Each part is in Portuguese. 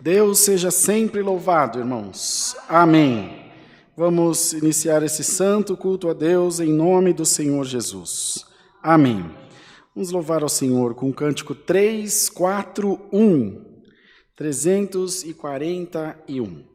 Deus seja sempre louvado, irmãos. Amém. Vamos iniciar esse santo culto a Deus em nome do Senhor Jesus. Amém. Vamos louvar ao Senhor com o cântico 341. 341.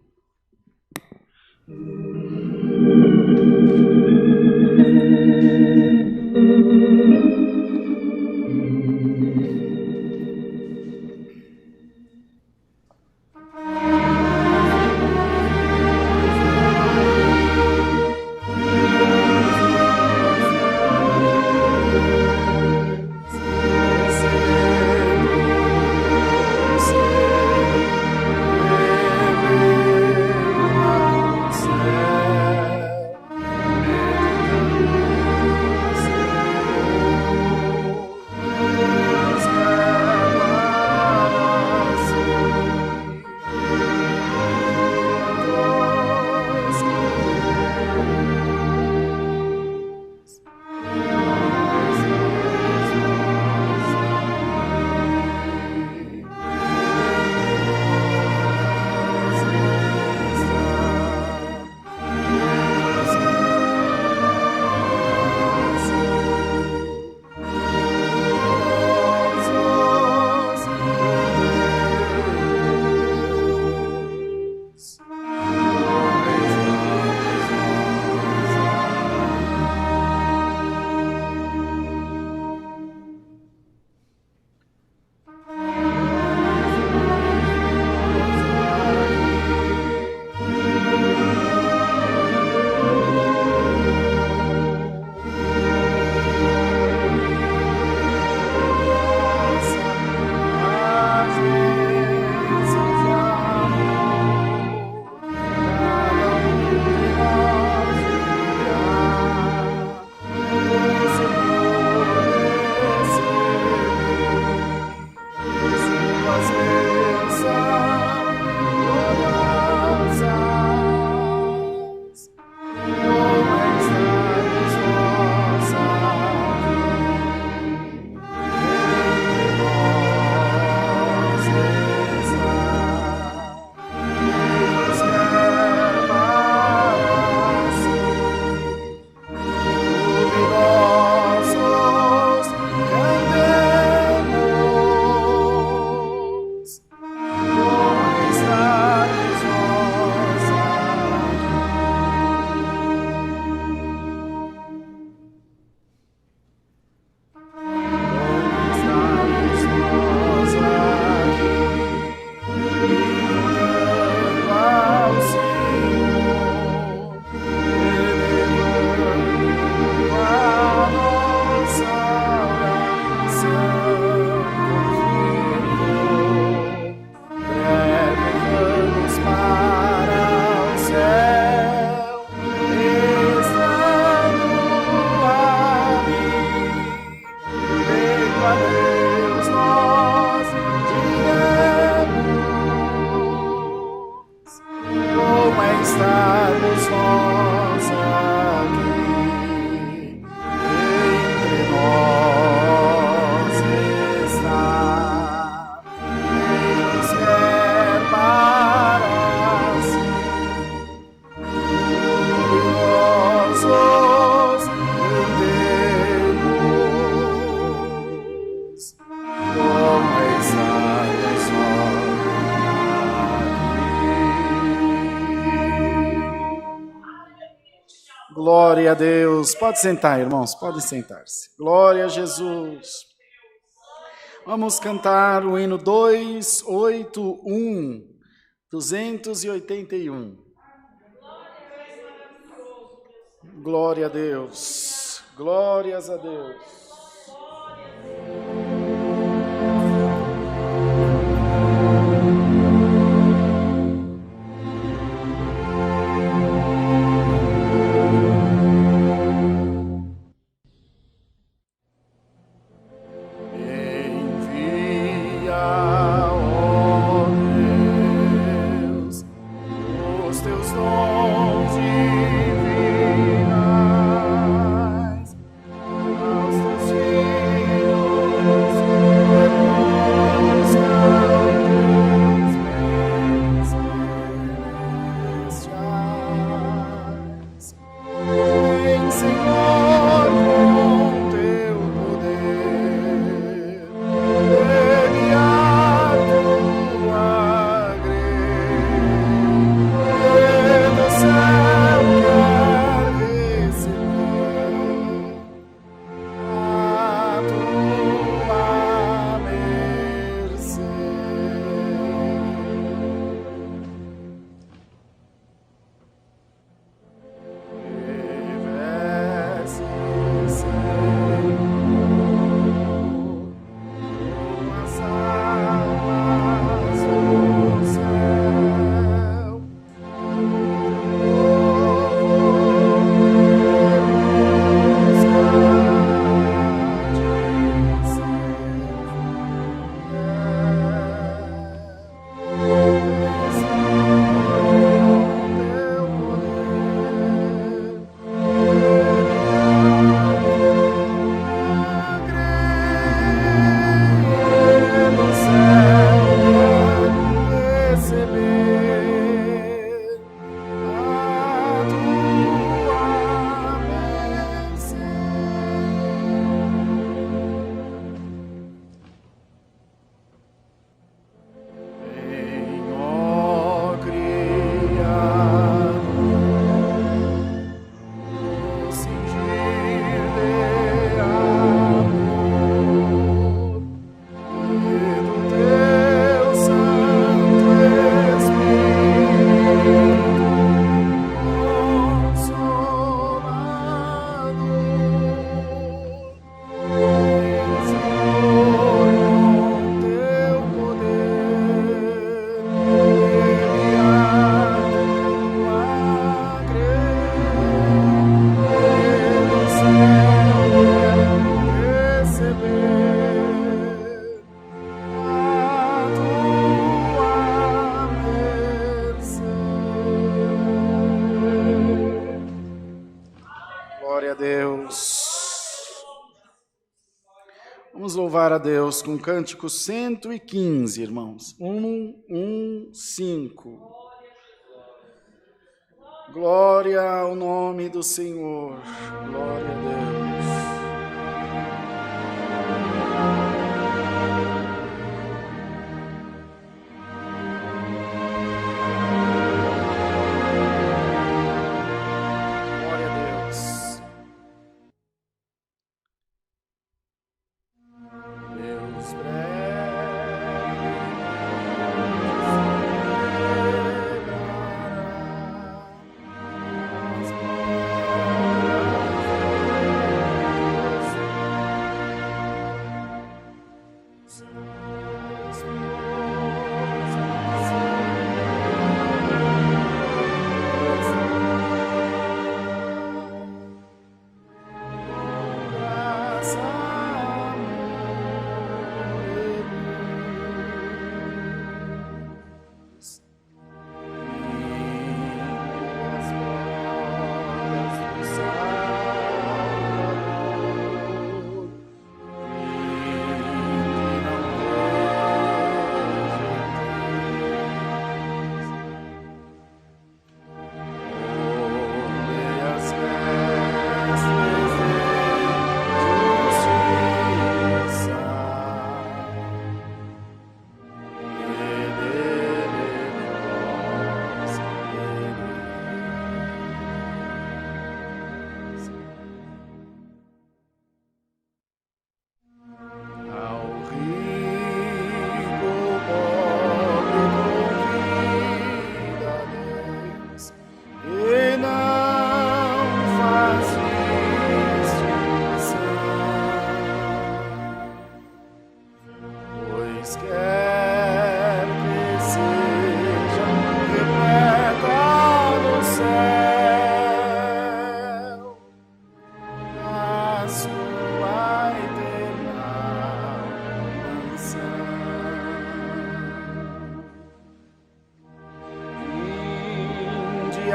Glória a Deus. Pode sentar, irmãos, pode sentar-se. Glória a Jesus. Vamos cantar o hino 281, 281. Glória a Deus. Glórias a Deus. Aos teus Vamos louvar a Deus com o cântico 115, irmãos. 115. Glória ao nome do Senhor. Glória a Deus.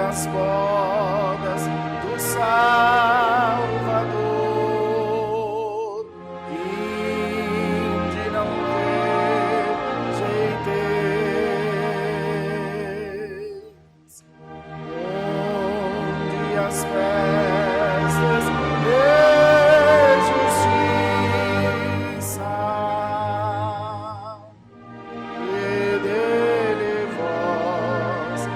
As bodas do Salvador, de não rejeiteis, onde as festas de justiça e dele vós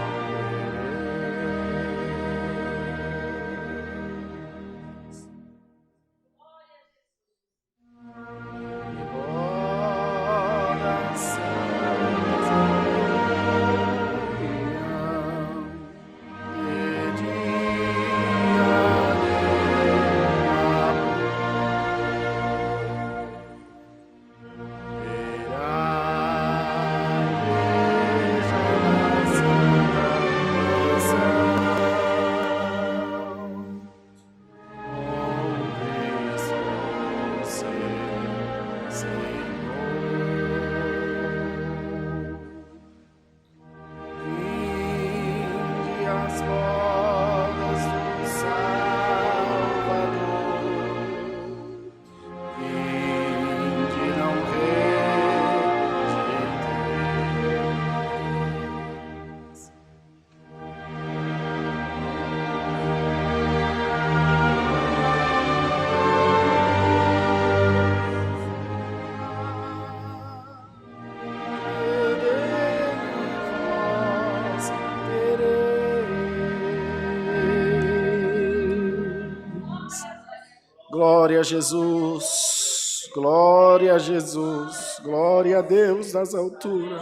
Glória a Jesus, glória a Jesus, glória a Deus nas alturas.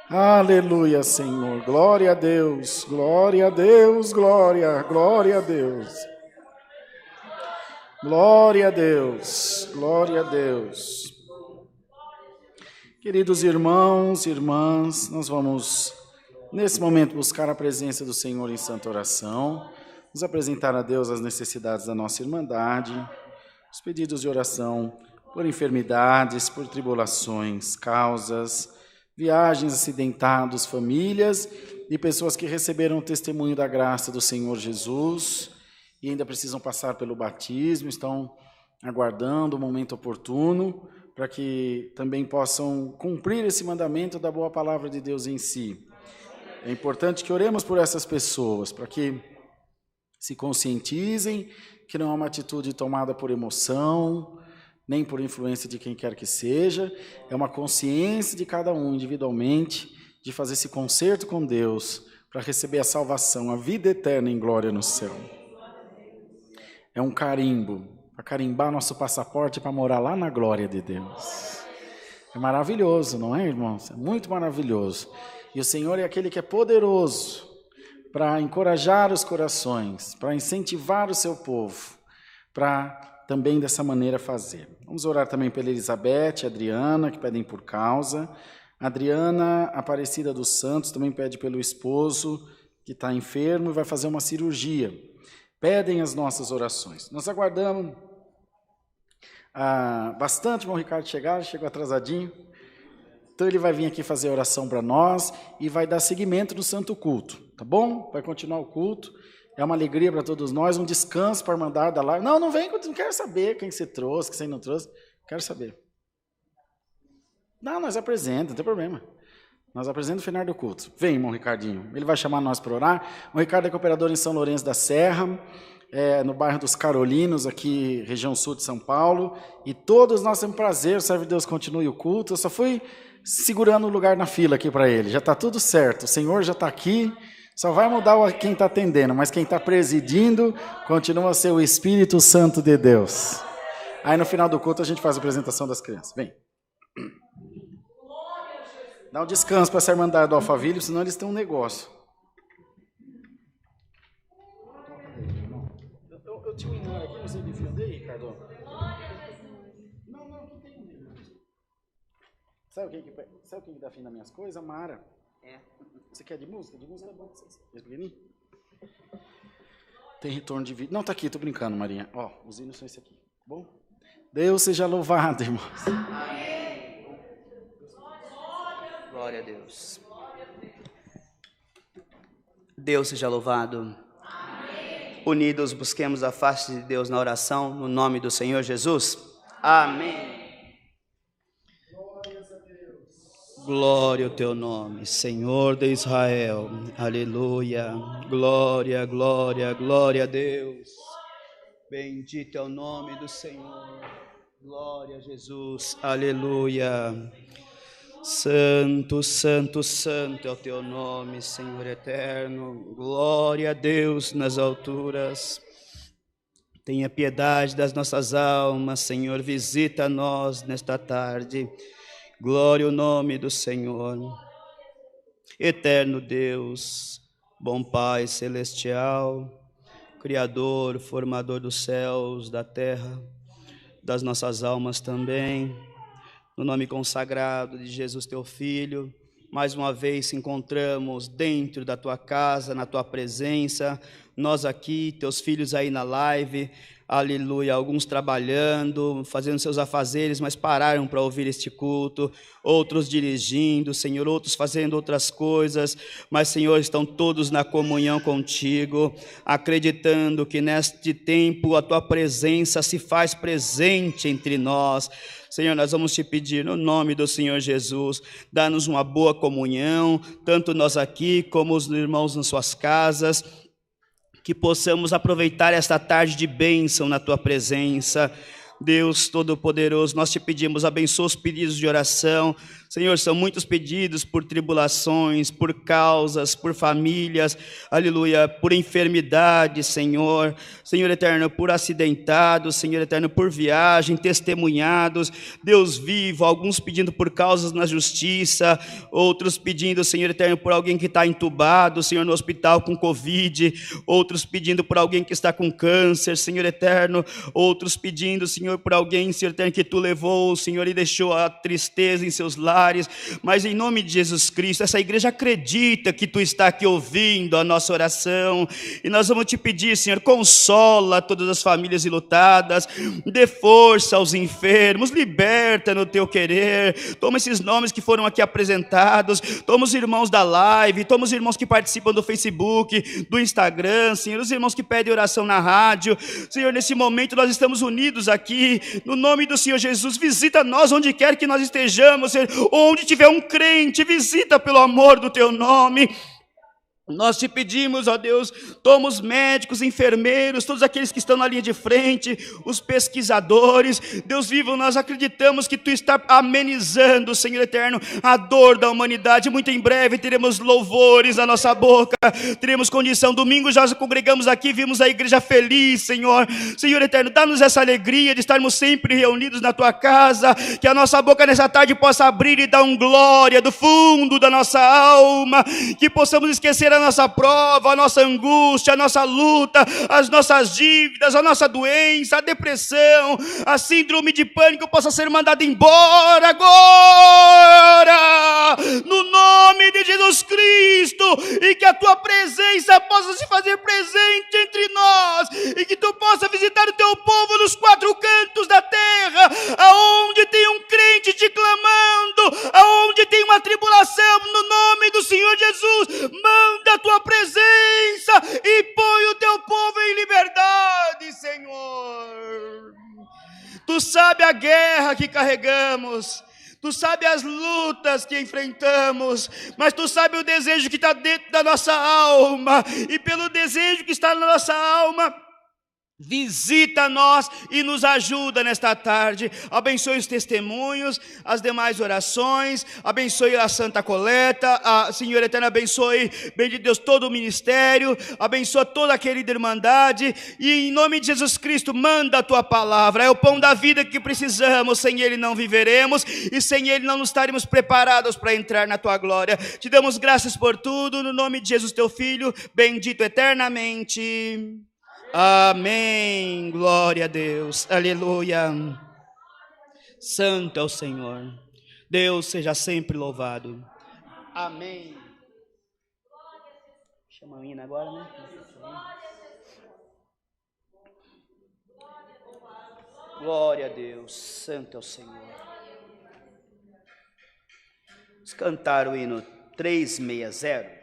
Aleluia, Senhor, glória a Deus, glória a Deus, glória a Deus. Glória a Deus, glória a Deus. Queridos irmãos e irmãs, nós vamos, nesse momento, buscar a presença do Senhor em santa oração, nos apresentar a Deus as necessidades da nossa irmandade, os pedidos de oração por enfermidades, por tribulações, causas, viagens, acidentados, famílias e pessoas que receberam o testemunho da graça do Senhor Jesus e ainda precisam passar pelo batismo, estão aguardando o momento oportuno, para que também possam cumprir esse mandamento da boa palavra de Deus em si. É importante que oremos por essas pessoas, para que se conscientizem que não é uma atitude tomada por emoção, nem por influência de quem quer que seja, é uma consciência de cada um individualmente, de fazer esse concerto com Deus, para receber a salvação, a vida eterna em glória no céu. É um carimbo, para carimbar nosso passaporte para morar lá na glória de Deus. É maravilhoso, não é, irmãos? É muito maravilhoso. E o Senhor é aquele que é poderoso para encorajar os corações, para incentivar o seu povo, para também dessa maneira fazer. Vamos orar também pela Elizabeth e Adriana, que pedem por causa. Adriana Aparecida dos Santos também pede pelo esposo, que está enfermo e vai fazer uma cirurgia. Pedem as nossas orações. Nós aguardamos bastante o irmão Ricardo chegar, chegou atrasadinho. Então ele vai vir aqui fazer oração para nós e vai dar seguimento no santo culto, tá bom? Vai continuar o culto. É uma alegria para todos nós, um descanso para a irmandade da live. Não vem, não quero saber quem você trouxe, quem você não trouxe. Quero saber. Não, nós apresentamos, não tem problema. Nós apresentamos no final do culto. Vem, irmão Ricardinho. Ele vai chamar nós para orar. O Ricardo é cooperador em São Lourenço da Serra, no bairro dos Carolinos, aqui, região sul de São Paulo. E todos nós temos prazer, serve Deus, continue o culto. Eu só fui segurando o lugar na fila aqui para ele. Já está tudo certo. O Senhor já está aqui. Só vai mudar quem está atendendo, mas quem está presidindo continua a ser o Espírito Santo de Deus. Aí no final do culto a gente faz a apresentação das crianças. Vem. Dá um descanso para essa irmandade do Alphaville, senão eles têm um negócio. Eu tinha um hinário aqui, você defendeu aí, Ricardo? Não, aqui tem um. Sabe quem dá fim nas minhas coisas? Mara. Você quer de música? De música é bom. Tem retorno de vídeo. Não, tá aqui, tô brincando, Marinha. Ó, os hinos são esse aqui. Bom? Deus seja louvado, irmãos. Amém. Glória a Deus. Deus seja louvado. Amém. Unidos, busquemos a face de Deus na oração, no nome do Senhor Jesus. Amém. Glória ao teu nome, Senhor de Israel. Aleluia. Glória, glória, glória a Deus. Bendito é o nome do Senhor. Glória a Jesus. Aleluia. Santo, santo, santo é o teu nome, Senhor eterno. Glória a Deus nas alturas. Tenha piedade das nossas almas, Senhor. Visita nós nesta tarde. Glória ao nome do Senhor. Eterno Deus, bom Pai celestial, Criador, formador dos céus, da terra, das nossas almas também, no nome consagrado de Jesus teu Filho, mais uma vez se encontramos dentro da tua casa, na tua presença, nós aqui, teus filhos aí na live, aleluia, alguns trabalhando, fazendo seus afazeres, mas pararam para ouvir este culto, outros dirigindo, Senhor, outros fazendo outras coisas, mas, Senhor, estão todos na comunhão contigo, acreditando que neste tempo a tua presença se faz presente entre nós. Senhor, nós vamos te pedir no nome do Senhor Jesus, dá-nos uma boa comunhão, tanto nós aqui como os irmãos nas suas casas, que possamos aproveitar esta tarde de bênção na tua presença. Deus Todo-Poderoso, nós te pedimos, abençoa os pedidos de oração. Senhor, são muitos pedidos por tribulações, por causas, por famílias, aleluia, por enfermidade, Senhor. Senhor eterno, por acidentados, Senhor eterno, por viagem, testemunhados. Deus vivo, alguns pedindo por causas na justiça, outros pedindo, Senhor eterno, por alguém que está entubado, Senhor, no hospital com Covid, outros pedindo por alguém que está com câncer, Senhor eterno, outros pedindo, Senhor, por alguém, Senhor eterno, que tu levou, Senhor, e deixou a tristeza em seus lábios. lares, mas em nome de Jesus Cristo, essa igreja acredita que Tu está aqui ouvindo a nossa oração, e nós vamos Te pedir, Senhor, consola todas as famílias enlutadas, dê força aos enfermos, liberta no Teu querer. Toma esses nomes que foram aqui apresentados, toma os irmãos da live, toma os irmãos que participam do Facebook, do Instagram, Senhor, os irmãos que pedem oração na rádio. Senhor, nesse momento nós estamos unidos aqui, no nome do Senhor Jesus. Visita nós onde quer que nós estejamos, Senhor, onde tiver um crente, visita pelo amor do Teu nome. Nós Te pedimos, ó Deus, toma os médicos, enfermeiros, todos aqueles que estão na linha de frente, os pesquisadores. Deus vivo, nós acreditamos que Tu está amenizando, Senhor eterno, a dor da humanidade. Muito em breve teremos louvores na nossa boca, teremos condição. Domingo já congregamos aqui, vimos a igreja feliz, Senhor. Senhor eterno, dá-nos essa alegria de estarmos sempre reunidos na Tua casa, que a nossa boca nessa tarde possa abrir e dar um glória do fundo da nossa alma, que possamos esquecer a nossa prova, a nossa angústia, a nossa luta, as nossas dívidas, a nossa doença, a depressão, a síndrome de pânico possa ser mandada embora agora, no nome de Jesus Cristo, e que a Tua presença possa se fazer presente entre nós, e que Tu possa visitar o Teu povo nos quatro cantos da terra, aonde tem um crente te clamando, aonde tem uma tribulação, no nome do Senhor Jesus, manda a Tua presença e põe o Teu povo em liberdade, Senhor. Tu sabe a guerra que carregamos, Tu sabe as lutas que enfrentamos, mas Tu sabe o desejo que está dentro da nossa alma, e pelo desejo que está na nossa alma, visita nós e nos ajuda nesta tarde. Abençoe os testemunhos, as demais orações, abençoe a Santa Coleta, Senhor eterno, abençoe, bendito Deus, todo o ministério, abençoa toda a querida irmandade, e em nome de Jesus Cristo, manda a Tua palavra, é o pão da vida que precisamos, sem Ele não viveremos, e sem Ele não nos estaremos preparados para entrar na Tua glória. Te damos graças por tudo, no nome de Jesus Teu Filho, bendito eternamente. Amém, glória a Deus, aleluia. Santo é o Senhor, Deus seja sempre louvado. Amém. Chama a menina agora, né? Glória a Deus, santo é o Senhor. Vamos cantar o hino 360.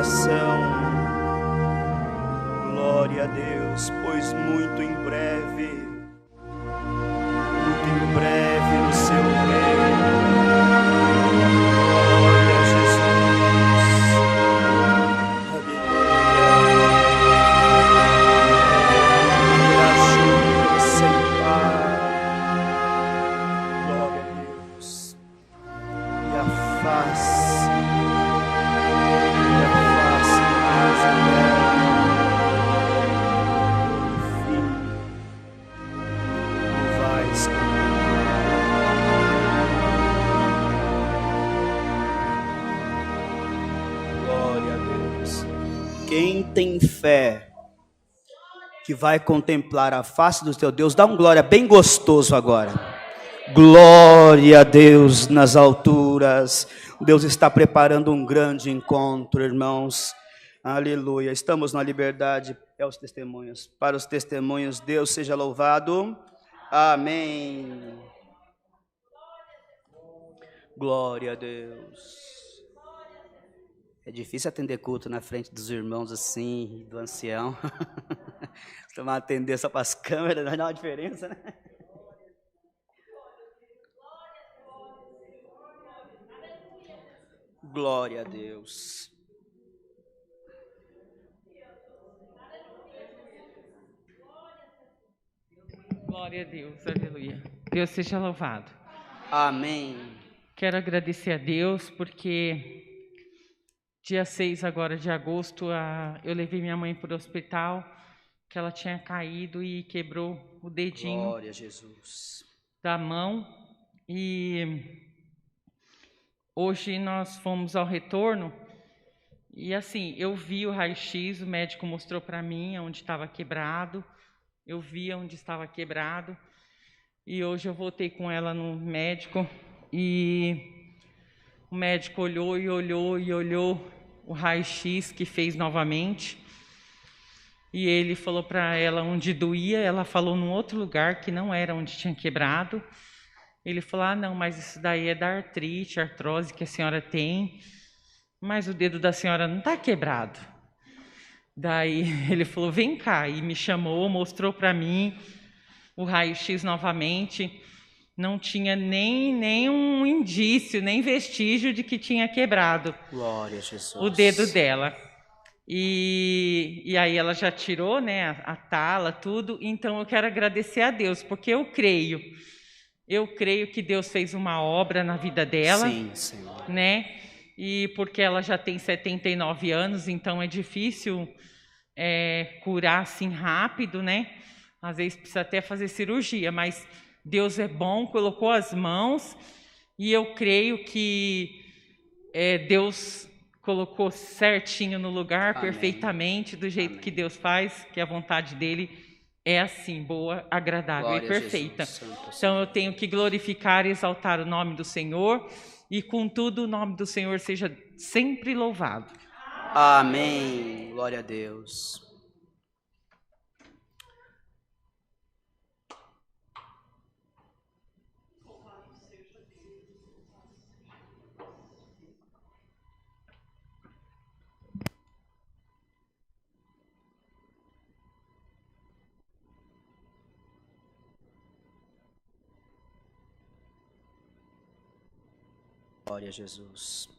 oração. Glória a Deus, pois muito em breve no seu reino. Glória a Jesus. Aleluia. Sem par. Glória a Deus. E a face mais eterna. Enfim, tu vais glória a Deus. Quem tem fé que vai contemplar a face do teu Deus, dá um glória bem gostoso agora. Glória a Deus nas alturas. Deus está preparando um grande encontro, irmãos. Aleluia. Estamos na liberdade. Para os testemunhos, Deus seja louvado. Amém. Glória a Deus. É difícil atender culto na frente dos irmãos assim, do ancião. Se tomar atender só para as câmeras, não dá uma diferença, né? Glória a Deus. Glória a Deus, aleluia. Deus seja louvado. Amém. Quero agradecer a Deus porque dia 6 agora de agosto eu levei minha mãe para o hospital, que ela tinha caído e quebrou o dedinho Glória a Jesus. da mão. E hoje nós fomos ao retorno e assim, eu vi o raio-x, o médico mostrou para mim onde estava quebrado, eu vi onde estava quebrado e hoje eu voltei com ela no médico e o médico olhou o raio-x que fez novamente e ele falou para ela onde doía, ela falou num outro lugar que não era onde tinha quebrado. Ele falou, não, mas isso daí é da artrose que a senhora tem, mas o dedo da senhora não está quebrado. Daí ele falou, vem cá, e me chamou, mostrou para mim o raio-x novamente, não tinha nem um indício, nem vestígio de que tinha quebrado. Glória a Jesus. O dedo dela. E aí ela já tirou, né, a tala, tudo, então eu quero agradecer a Deus, porque eu creio que Deus fez uma obra na vida dela, sim, Senhor, né? E porque ela já tem 79 anos, então é difícil curar assim rápido, né? Às vezes precisa até fazer cirurgia, mas Deus é bom, colocou as mãos e eu creio que Deus colocou certinho no lugar, amém, perfeitamente, do jeito, amém, que Deus faz, que a vontade dele é assim, boa, agradável, glória e perfeita. Jesus, então eu tenho que glorificar e exaltar o nome do Senhor e com tudo o nome do Senhor seja sempre louvado. Amém. Glória a Deus. Glória a Jesus.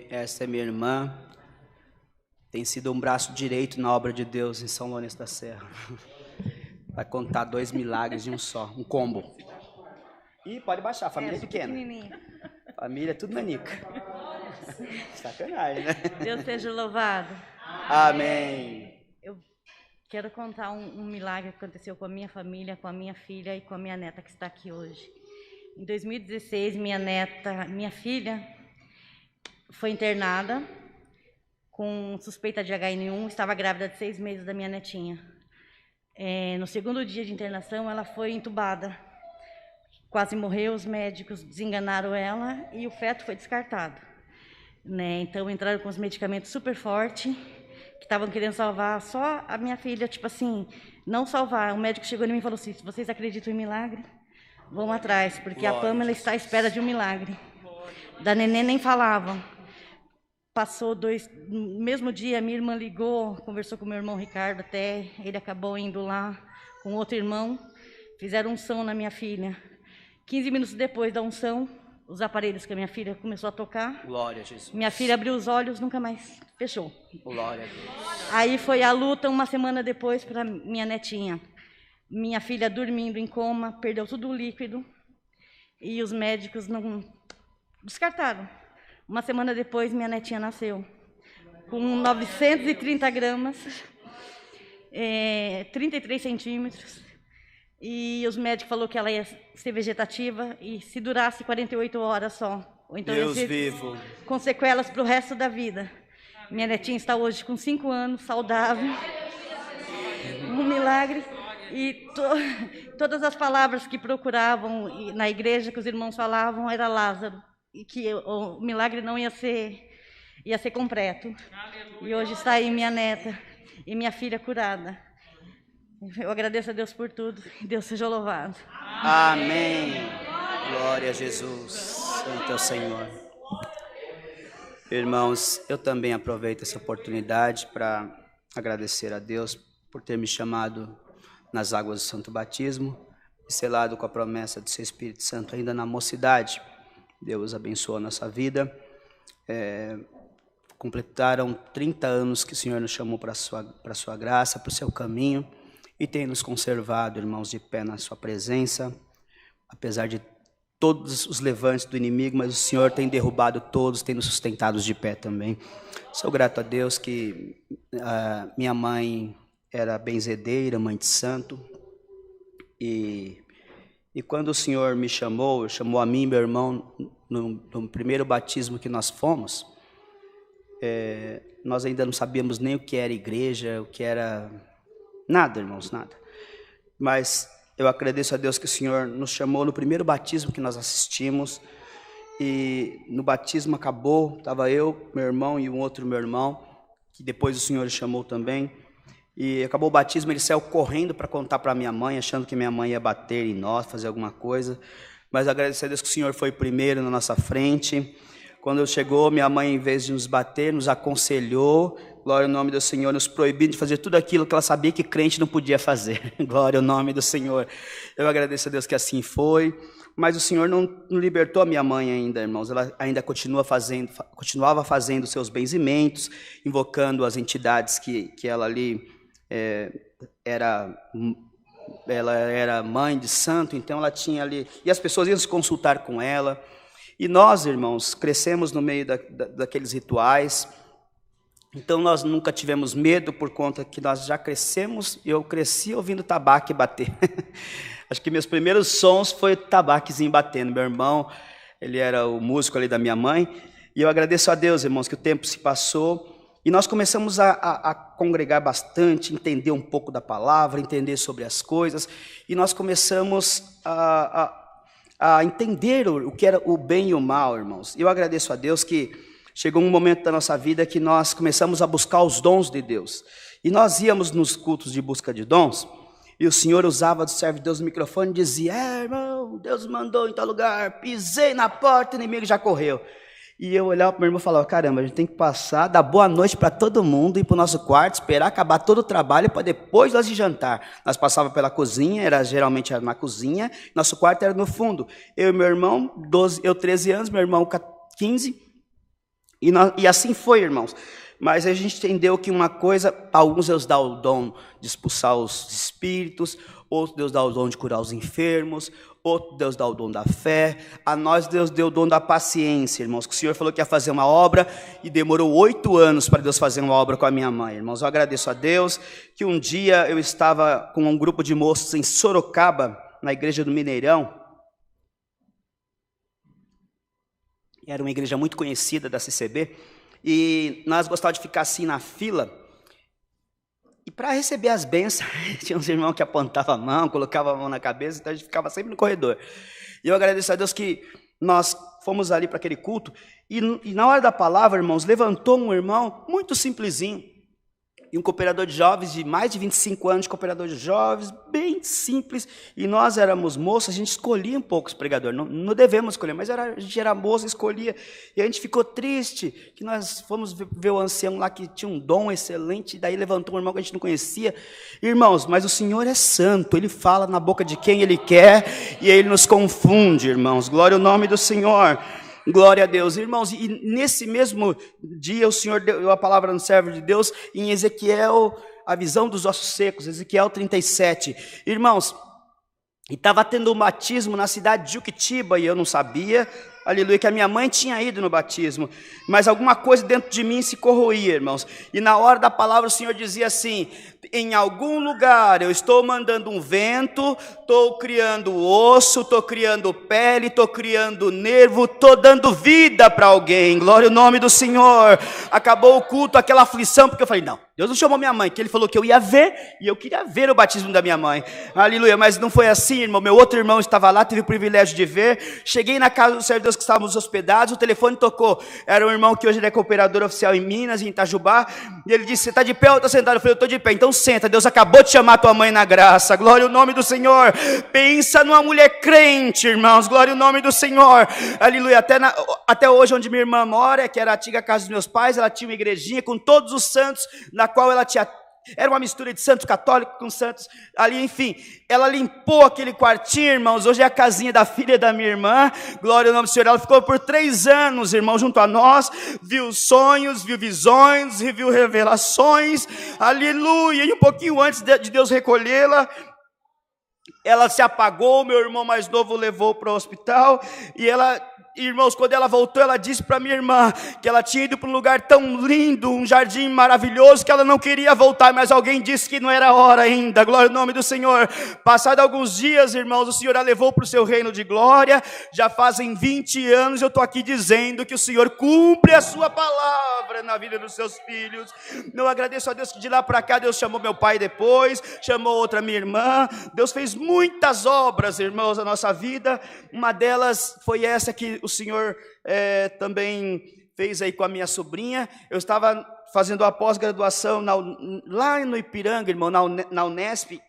Essa é minha irmã, tem sido um braço direito na obra de Deus em São Lourenço da Serra. Vai contar 2 milagres de um só, um combo. E pode baixar, a família é pequena. Família é tudo nanica. Sacanagem, né? Deus seja louvado. Amém. Eu quero contar um milagre que aconteceu com a minha família, com a minha filha e com a minha neta que está aqui hoje. Em 2016, minha filha foi internada com suspeita de HN1, estava grávida de 6 meses da minha netinha. No segundo dia de internação, ela foi entubada. Quase morreu, os médicos desenganaram ela e o feto foi descartado. Então, entraram com os medicamentos super fortes, que estavam querendo salvar só a minha filha, tipo assim, não salvar. O médico chegou em mim e falou assim, se vocês acreditam em milagre, vão atrás, porque glória a Pâmela está à espera de um milagre. Da neném nem falavam. Passou no mesmo dia, minha irmã ligou, conversou com meu irmão Ricardo até, ele acabou indo lá com outro irmão, fizeram unção na minha filha. 15 minutos depois da unção, os aparelhos que a minha filha começou a tocar. Glória a Jesus. Minha filha abriu os olhos, nunca mais fechou. Glória a Deus. Aí foi a luta uma semana depois para minha netinha. Minha filha dormindo em coma, perdeu tudo o líquido e os médicos não descartaram. Uma semana depois, minha netinha nasceu, com 930 gramas, 33 centímetros, e os médicos falaram que ela ia ser vegetativa e se durasse 48 horas só. Ou então Deus ia ser vivo. com sequelas para o resto da vida. Minha netinha está hoje com 5 anos, saudável, um milagre. E todas as palavras que procuravam na igreja, que os irmãos falavam, era Lázaro. E que o milagre não ia ser completo. E hoje está aí minha neta e minha filha curada. Eu agradeço a Deus por tudo. Deus seja louvado. Amém. Glória a Jesus. Santo é o Senhor. Irmãos, eu também aproveito essa oportunidade para agradecer a Deus por ter me chamado nas águas do Santo Batismo e selado com a promessa do seu Espírito Santo ainda na mocidade. Deus abençoou a nossa vida. Completaram 30 anos que o Senhor nos chamou para a sua graça, para o seu caminho, e tem nos conservado, irmãos, de pé na sua presença, apesar de todos os levantes do inimigo, mas o Senhor tem derrubado todos, tem nos sustentado de pé também. Sou grato a Deus que minha mãe era benzedeira, mãe de santo, e quando o Senhor me chamou a mim e meu irmão, no primeiro batismo que nós fomos, nós ainda não sabíamos nem o que era igreja, o que era... Nada, irmãos, nada. Mas eu agradeço a Deus que o Senhor nos chamou no primeiro batismo que nós assistimos, e no batismo acabou, estava eu, meu irmão e um outro meu irmão, que depois o Senhor chamou também. E acabou o batismo, ele saiu correndo para contar para minha mãe, achando que minha mãe ia bater em nós, fazer alguma coisa. Mas agradecer a Deus que o Senhor foi primeiro na nossa frente. Quando chegou, minha mãe, em vez de nos bater, nos aconselhou. Glória ao nome do Senhor, nos proibindo de fazer tudo aquilo que ela sabia que crente não podia fazer. Glória ao nome do Senhor. Eu agradeço a Deus que assim foi. Mas o Senhor não libertou a minha mãe ainda, irmãos. Ela ainda continuava fazendo seus benzimentos, invocando as entidades que ela ali... ela era mãe de santo, então ela tinha ali, e as pessoas iam se consultar com ela, e nós, irmãos, crescemos no meio daqueles rituais, então nós nunca tivemos medo, por conta que nós já crescemos, eu cresci ouvindo tabaco bater, acho que meus primeiros sons foi tabaquezinho batendo, meu irmão, ele era o músico ali da minha mãe, e eu agradeço a Deus, irmãos, que o tempo se passou, e nós começamos a congregar bastante, entender um pouco da palavra, entender sobre as coisas, e nós começamos a entender o que era o bem e o mal, irmãos. E eu agradeço a Deus que chegou um momento da nossa vida que nós começamos a buscar os dons de Deus. E nós íamos nos cultos de busca de dons, e o Senhor usava do servo de Deus o microfone e dizia: irmão, Deus mandou em tal lugar, pisei na porta, o inimigo já correu. E eu olhava para o meu irmão e falava: caramba, a gente tem que passar, dar boa noite para todo mundo, ir para o nosso quarto, esperar acabar todo o trabalho para depois nós ir jantar. Nós passávamos pela cozinha, geralmente era na cozinha, nosso quarto era no fundo. Eu e meu irmão, 13 anos, meu irmão 15, e assim foi, irmãos. Mas a gente entendeu que uma coisa, alguns Deus dá o dom de expulsar os espíritos, outros Deus dá o dom de curar os enfermos, outro Deus dá o dom da fé, a nós Deus deu o dom da paciência, irmãos, que o Senhor falou que ia fazer uma obra, e demorou 8 anos para Deus fazer uma obra com a minha mãe, irmãos. Eu agradeço a Deus, que um dia eu estava com um grupo de moços em Sorocaba, na igreja do Mineirão, era uma igreja muito conhecida da CCB, e nós gostávamos de ficar assim na fila, e para receber as bênçãos, tinha uns irmãos que apontavam a mão, colocavam a mão na cabeça, então a gente ficava sempre no corredor. E eu agradeço a Deus que nós fomos ali para aquele culto, e na hora da palavra, irmãos, levantou um irmão muito simplesinho, e um cooperador de jovens de mais de 25 anos, de cooperador de jovens, bem simples, e nós éramos moços, a gente escolhia um pouco os pregadores, não devemos escolher, mas a gente era moça, escolhia, e a gente ficou triste, que nós fomos ver o ancião lá que tinha um dom excelente, daí levantou um irmão que a gente não conhecia. Irmãos, mas o Senhor é santo, Ele fala na boca de quem Ele quer, e Ele nos confunde, irmãos, glória ao nome do Senhor. Glória a Deus, irmãos, e nesse mesmo dia o Senhor deu a palavra no servo de Deus em Ezequiel, a visão dos ossos secos, Ezequiel 37, irmãos, e estava tendo um batismo na cidade de Juquitiba, e eu não sabia, aleluia, que a minha mãe tinha ido no batismo, mas alguma coisa dentro de mim se corroía, irmãos, e na hora da palavra o Senhor dizia assim, em algum lugar eu estou mandando um vento, estou criando osso, estou criando pele, estou criando nervo, estou dando vida para alguém, glória ao nome do Senhor. Acabou o culto, aquela aflição, porque eu falei, não, Deus não chamou minha mãe, que Ele falou que eu ia ver, e eu queria ver o batismo da minha mãe, aleluia, mas não foi assim, irmão, meu outro irmão estava lá, teve o privilégio de ver, cheguei na casa do servo de Deus que estávamos hospedados, o telefone tocou, era um irmão que hoje é cooperador oficial em Minas, em Itajubá, e ele disse, você está de pé ou está sentado? Eu falei, eu estou de pé, então senta, Deus acabou de chamar tua mãe na graça, glória ao nome do Senhor. Pensa numa mulher crente, irmãos, glória ao nome do Senhor, aleluia. Até hoje onde minha irmã mora, que era a antiga casa dos meus pais, ela tinha uma igrejinha com todos os santos, na qual ela tinha, era uma mistura de santos católicos com santos ali, enfim, ela limpou aquele quartinho, irmãos, hoje é a casinha da filha da minha irmã, glória ao nome do Senhor. Ela ficou por 3 anos, irmão, junto a nós, viu sonhos, viu visões, viu revelações, aleluia, e um pouquinho antes de Deus recolhê-la, ela se apagou, meu irmão mais novo levou para o hospital, e ela, irmãos, quando ela voltou, ela disse para minha irmã, que ela tinha ido para um lugar tão lindo, um jardim maravilhoso, que ela não queria voltar, mas alguém disse que não era hora ainda, glória ao nome do Senhor. Passado alguns dias, irmãos, o Senhor a levou para o seu reino de glória, já fazem 20 anos, eu estou aqui dizendo que o Senhor cumpre a sua palavra na vida dos seus filhos. Eu agradeço a Deus que de lá para cá, Deus chamou meu pai depois, chamou outra minha irmã, Deus fez muitas obras, irmãos, na nossa vida, uma delas foi essa que o Senhor também fez aí com a minha sobrinha. Eu estava fazendo a pós-graduação lá no Ipiranga, irmão, na Unesp,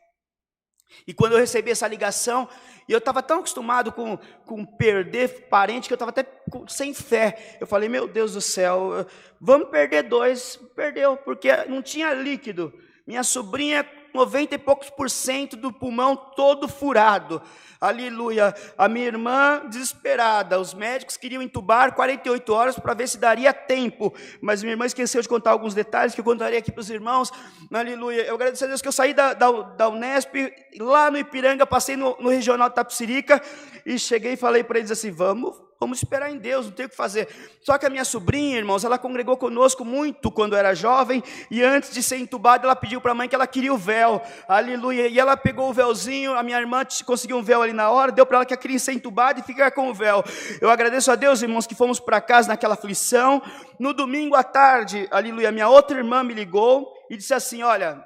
e quando eu recebi essa ligação, e eu estava tão acostumado com perder parente, que eu estava até sem fé. Eu falei, meu Deus do céu, vamos perder 2, perdeu, porque não tinha líquido. Minha sobrinha, 90 e poucos % do pulmão todo furado, aleluia. A minha irmã desesperada, os médicos queriam entubar 48 horas para ver se daria tempo, mas minha irmã esqueceu de contar alguns detalhes que eu contaria aqui para os irmãos, aleluia. Eu agradeço a Deus que eu saí da Unesp, lá no Ipiranga, passei no regional de Tapsirica, e cheguei e falei para eles assim, vamos esperar em Deus, não tem o que fazer. Só que a minha sobrinha, irmãos, ela congregou conosco muito quando era jovem, e antes de ser entubada, ela pediu para a mãe que ela queria o véu, aleluia, e ela pegou o véuzinho, a minha irmã conseguiu um véu ali na hora, deu para ela que ela queria ser entubada e ficar com o véu. Eu agradeço a Deus, irmãos, que fomos para casa naquela aflição. No domingo à tarde, aleluia, minha outra irmã me ligou e disse assim, olha,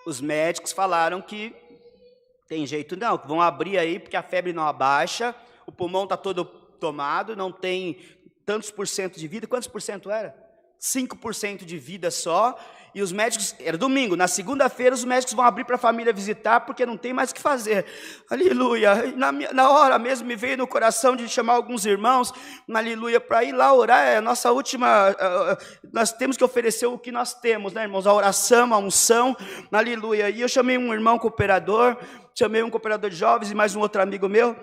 os médicos falaram que tem jeito não, vão abrir aí porque a febre não abaixa, o pulmão está todo tomado, não tem tantos % de vida. Quantos % era? 5% de vida só. E os médicos, era domingo, na segunda-feira os médicos vão abrir para a família visitar, porque não tem mais o que fazer, aleluia. Na hora mesmo me veio no coração de chamar alguns irmãos, aleluia, para ir lá orar. É a nossa última, nós temos que oferecer o que nós temos, né, irmãos, a oração, a unção, aleluia. E eu chamei um irmão cooperador, chamei um cooperador de jovens e mais um outro amigo meu,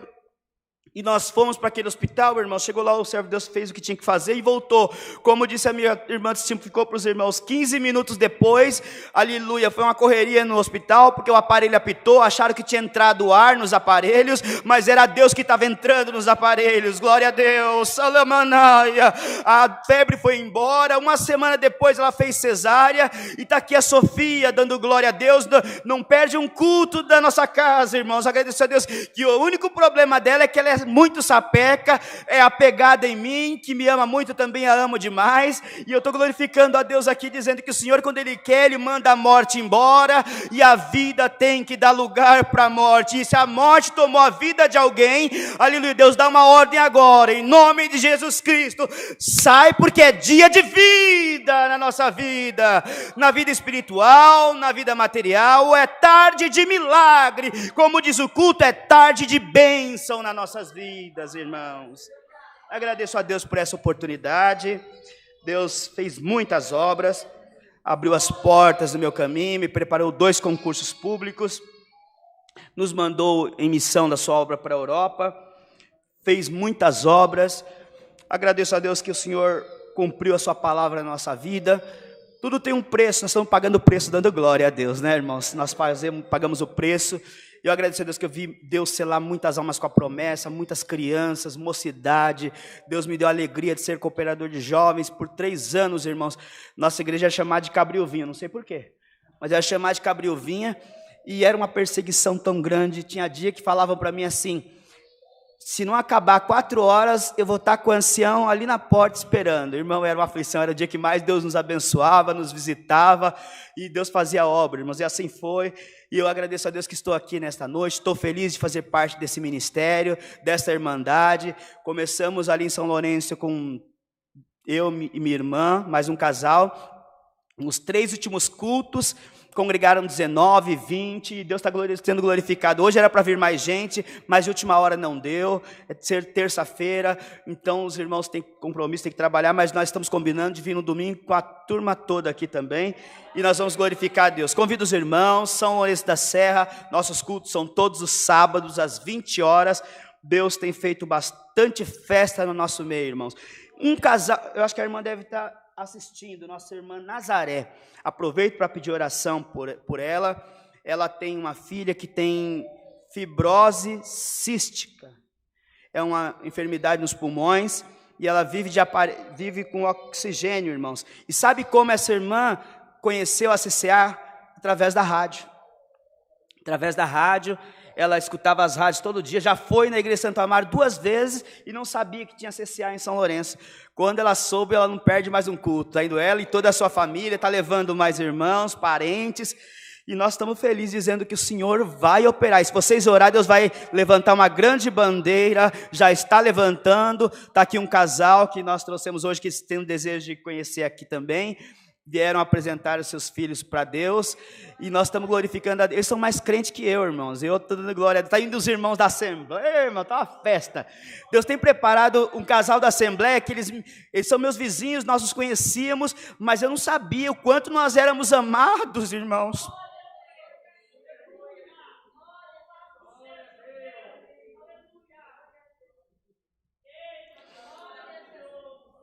e nós fomos para aquele hospital, irmão. Chegou lá, o servo de Deus fez o que tinha que fazer e voltou. Como disse a minha irmã, ficou para os irmãos 15 minutos depois, aleluia, foi uma correria no hospital, porque o aparelho apitou, acharam que tinha entrado ar nos aparelhos, mas era Deus que estava entrando nos aparelhos, glória a Deus, salamanaia. A febre foi embora, uma semana depois ela fez cesárea, e está aqui a Sofia, dando glória a Deus, não perde um culto da nossa casa, irmãos. Agradeço a Deus, que o único problema dela é que ela é muito sapeca, é apegada em mim, que me ama muito também, a amo demais, e eu estou glorificando a Deus aqui, dizendo que o Senhor, quando Ele quer, Ele manda a morte embora, e a vida tem que dar lugar para a morte, e se a morte tomou a vida de alguém, aleluia, Deus dá uma ordem agora, em nome de Jesus Cristo, sai, porque é dia de vida na nossa vida, na vida espiritual, na vida material, é tarde de milagre, como diz o culto, é tarde de bênção nas nossas vidas, irmãos. Agradeço a Deus por essa oportunidade. Deus fez muitas obras, abriu as portas do meu caminho, me preparou 2 concursos públicos, nos mandou em missão da sua obra para a Europa, fez muitas obras. Agradeço a Deus que o Senhor cumpriu a sua palavra na nossa vida. Tudo tem um preço, nós estamos pagando o preço, dando glória a Deus, né, irmãos? Nós pagamos o preço. E eu agradeço a Deus que eu vi Deus selar muitas almas com a promessa, muitas crianças, mocidade. Deus me deu a alegria de ser cooperador de jovens por 3 anos, irmãos. Nossa igreja é chamada de Cabriuvinha, não sei porquê, mas era chamada de Cabriuvinha, e era uma perseguição tão grande. Tinha dia que falavam para mim assim: se não acabar 4 horas, eu vou estar com o ancião ali na porta esperando. Irmão, era uma aflição, era o dia que mais Deus nos abençoava, nos visitava, e Deus fazia obra, irmãos, e assim foi. E eu agradeço a Deus que estou aqui nesta noite, estou feliz de fazer parte desse ministério, dessa irmandade. Começamos ali em São Lourenço com eu e minha irmã, mais um casal. Nos 3 últimos cultos, congregaram 19, 20, e Deus está sendo glorificado. Hoje era para vir mais gente, mas de última hora não deu, é ser terça-feira, então os irmãos têm compromisso, têm que trabalhar, mas nós estamos combinando de vir no domingo com a turma toda aqui também, e nós vamos glorificar a Deus. Convido os irmãos, São Lourenço da Serra, nossos cultos são todos os sábados, às 20 horas, Deus tem feito bastante festa no nosso meio, irmãos. Um casal, eu acho que a irmã deve estar assistindo, nossa irmã Nazaré. Aproveito para pedir oração por ela. Ela tem uma filha que tem fibrose cística. É uma enfermidade nos pulmões e ela vive com oxigênio, irmãos. E sabe como essa irmã conheceu a CCA? Através da rádio. Através da rádio. Ela escutava as rádios todo dia, já foi na igreja Santo Amaro 2 vezes e não sabia que tinha CCA em São Lourenço. Quando ela soube, ela não perde mais um culto. Está indo ela e toda a sua família, está levando mais irmãos, parentes. E nós estamos felizes dizendo que o Senhor vai operar. E se vocês orarem, Deus vai levantar uma grande bandeira, já está levantando. Está aqui um casal que nós trouxemos hoje, que tem um desejo de conhecer aqui também. Vieram apresentar os seus filhos para Deus, e nós estamos glorificando a Deus. Eles são mais crentes que eu, irmãos. Eu estou dando glória. Está indo os irmãos da Assembleia, irmão, está uma festa. Deus tem preparado um casal da Assembleia, que eles são meus vizinhos, nós os conhecíamos, mas eu não sabia o quanto nós éramos amados, irmãos.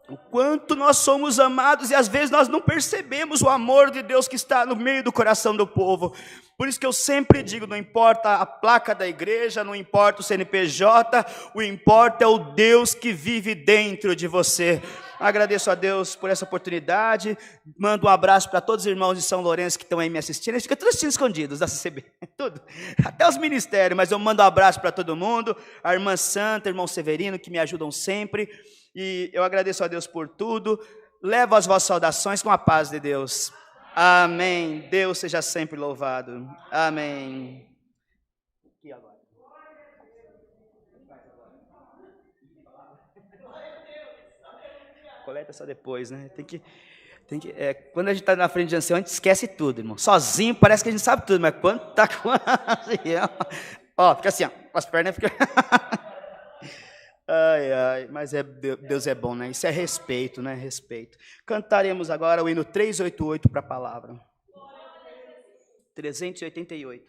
O quanto nós somos amados, e às vezes nós não percebemos o amor de Deus que está no meio do coração do povo. Por isso que eu sempre digo, não importa a placa da igreja, não importa o CNPJ, o importa é o Deus que vive dentro de você. Agradeço a Deus por essa oportunidade, mando um abraço para todos os irmãos de São Lourenço que estão aí me assistindo. Eles ficam todos assistindo escondidos da CCB, tudo, até os ministérios, mas eu mando um abraço para todo mundo, a irmã Santa, irmão Severino, que me ajudam sempre. E eu agradeço a Deus por tudo. Levo as vossas saudações com a paz de Deus. Amém. Deus seja sempre louvado. Amém. E agora? Coleta só depois, né? Quando a gente está na frente de ancião, a gente esquece tudo, irmão. Sozinho parece que a gente sabe tudo, mas quando está com ancião, ó, fica assim, ó, as pernas ficam... Ai, mas Deus é bom, né? Isso é respeito, né? Respeito. Cantaremos agora o hino 388 para a palavra. 388.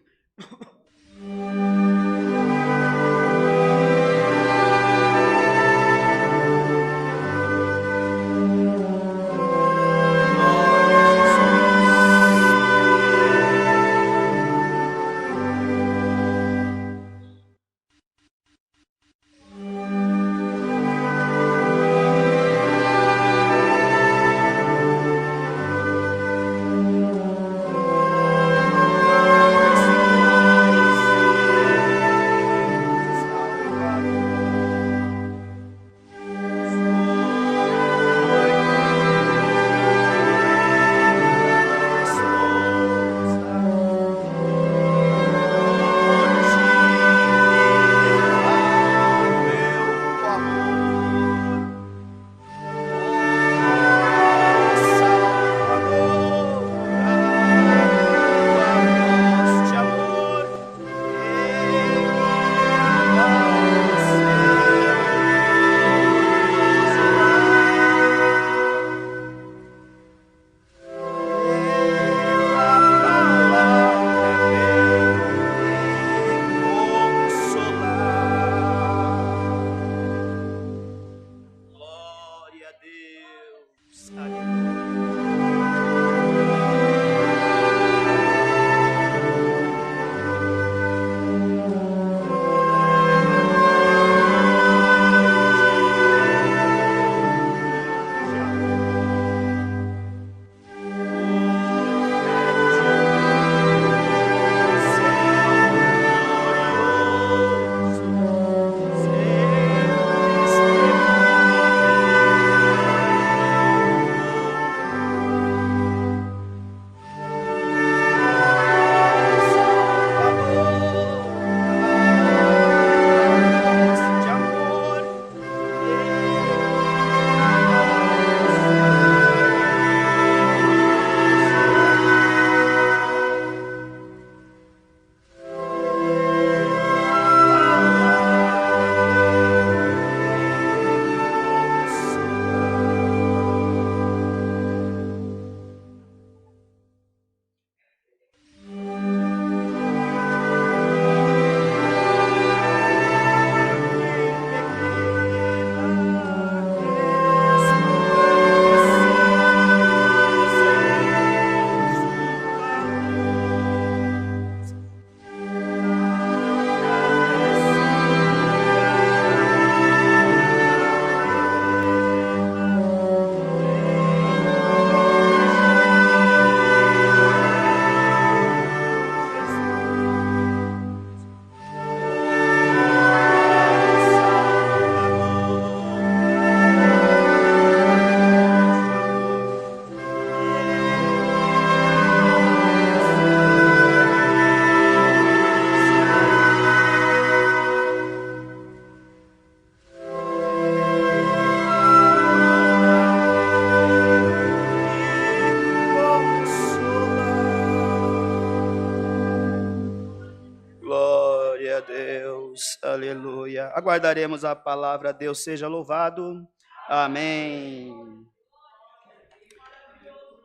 igreja. Aguardaremos a palavra. Deus seja louvado. Amém.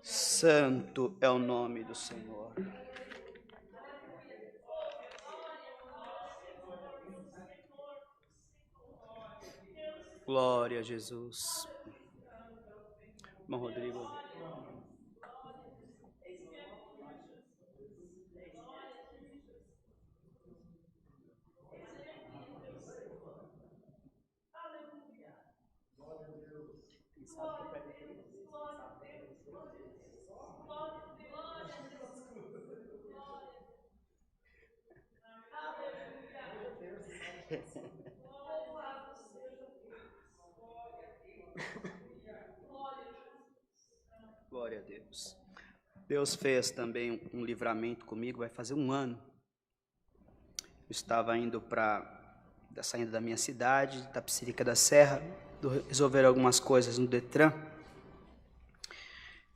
Santo é o nome do Senhor. Glória a Jesus. Irmão Rodrigo. Glória a Deus. Deus fez também um livramento comigo, vai fazer um ano. Eu estava indo saindo da minha cidade, Tapicerica da Serra, resolver algumas coisas no Detran.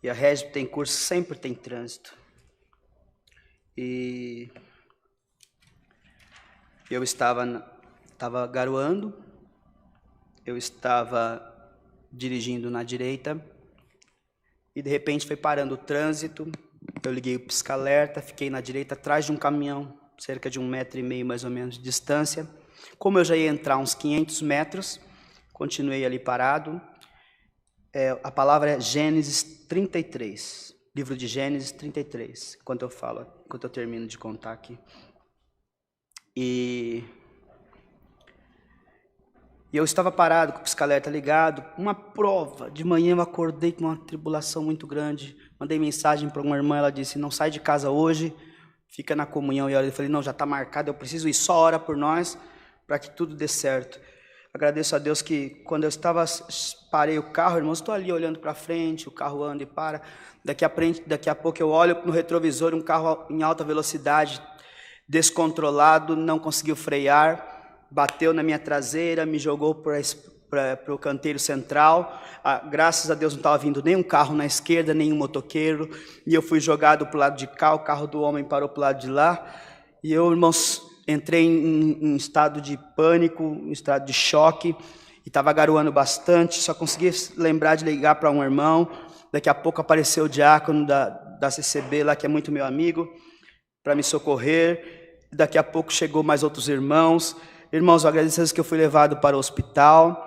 E a Régio tem curso, sempre tem trânsito. E eu estava garoando, eu estava dirigindo na direita, e de repente foi parando o trânsito, eu liguei o pisca-alerta, fiquei na direita atrás de um caminhão, cerca de 1,5 metro mais ou menos de distância. Como eu já ia entrar uns 500 metros, continuei ali parado. A palavra é Gênesis 33, livro de Gênesis 33, enquanto eu termino de contar aqui. E eu estava parado com o pisca-alerta ligado, uma prova. De manhã eu acordei com uma tribulação muito grande, mandei mensagem para uma irmã, ela disse, não sai de casa hoje, fica na comunhão. E eu falei, não, já está marcado, eu preciso ir, só ora por nós, para que tudo dê certo. Agradeço a Deus que quando eu parei o carro, irmãos, estou ali olhando para frente, o carro anda e para. Daqui a pouco eu olho no retrovisor, um carro em alta velocidade, descontrolado, não conseguiu frear, bateu na minha traseira, me jogou para o canteiro central. Graças a Deus não estava vindo nenhum carro na esquerda, nenhum motoqueiro, e eu fui jogado para o lado de cá, o carro do homem parou para o lado de lá, e eu, irmãos, entrei em estado de pânico, em estado de choque, e estava garoando bastante, só consegui lembrar de ligar para um irmão. Daqui a pouco apareceu o diácono da CCB lá, que é muito meu amigo, para me socorrer. Daqui a pouco chegou mais outros irmãos. Irmãos, eu agradeço a Deus que eu fui levado para o hospital.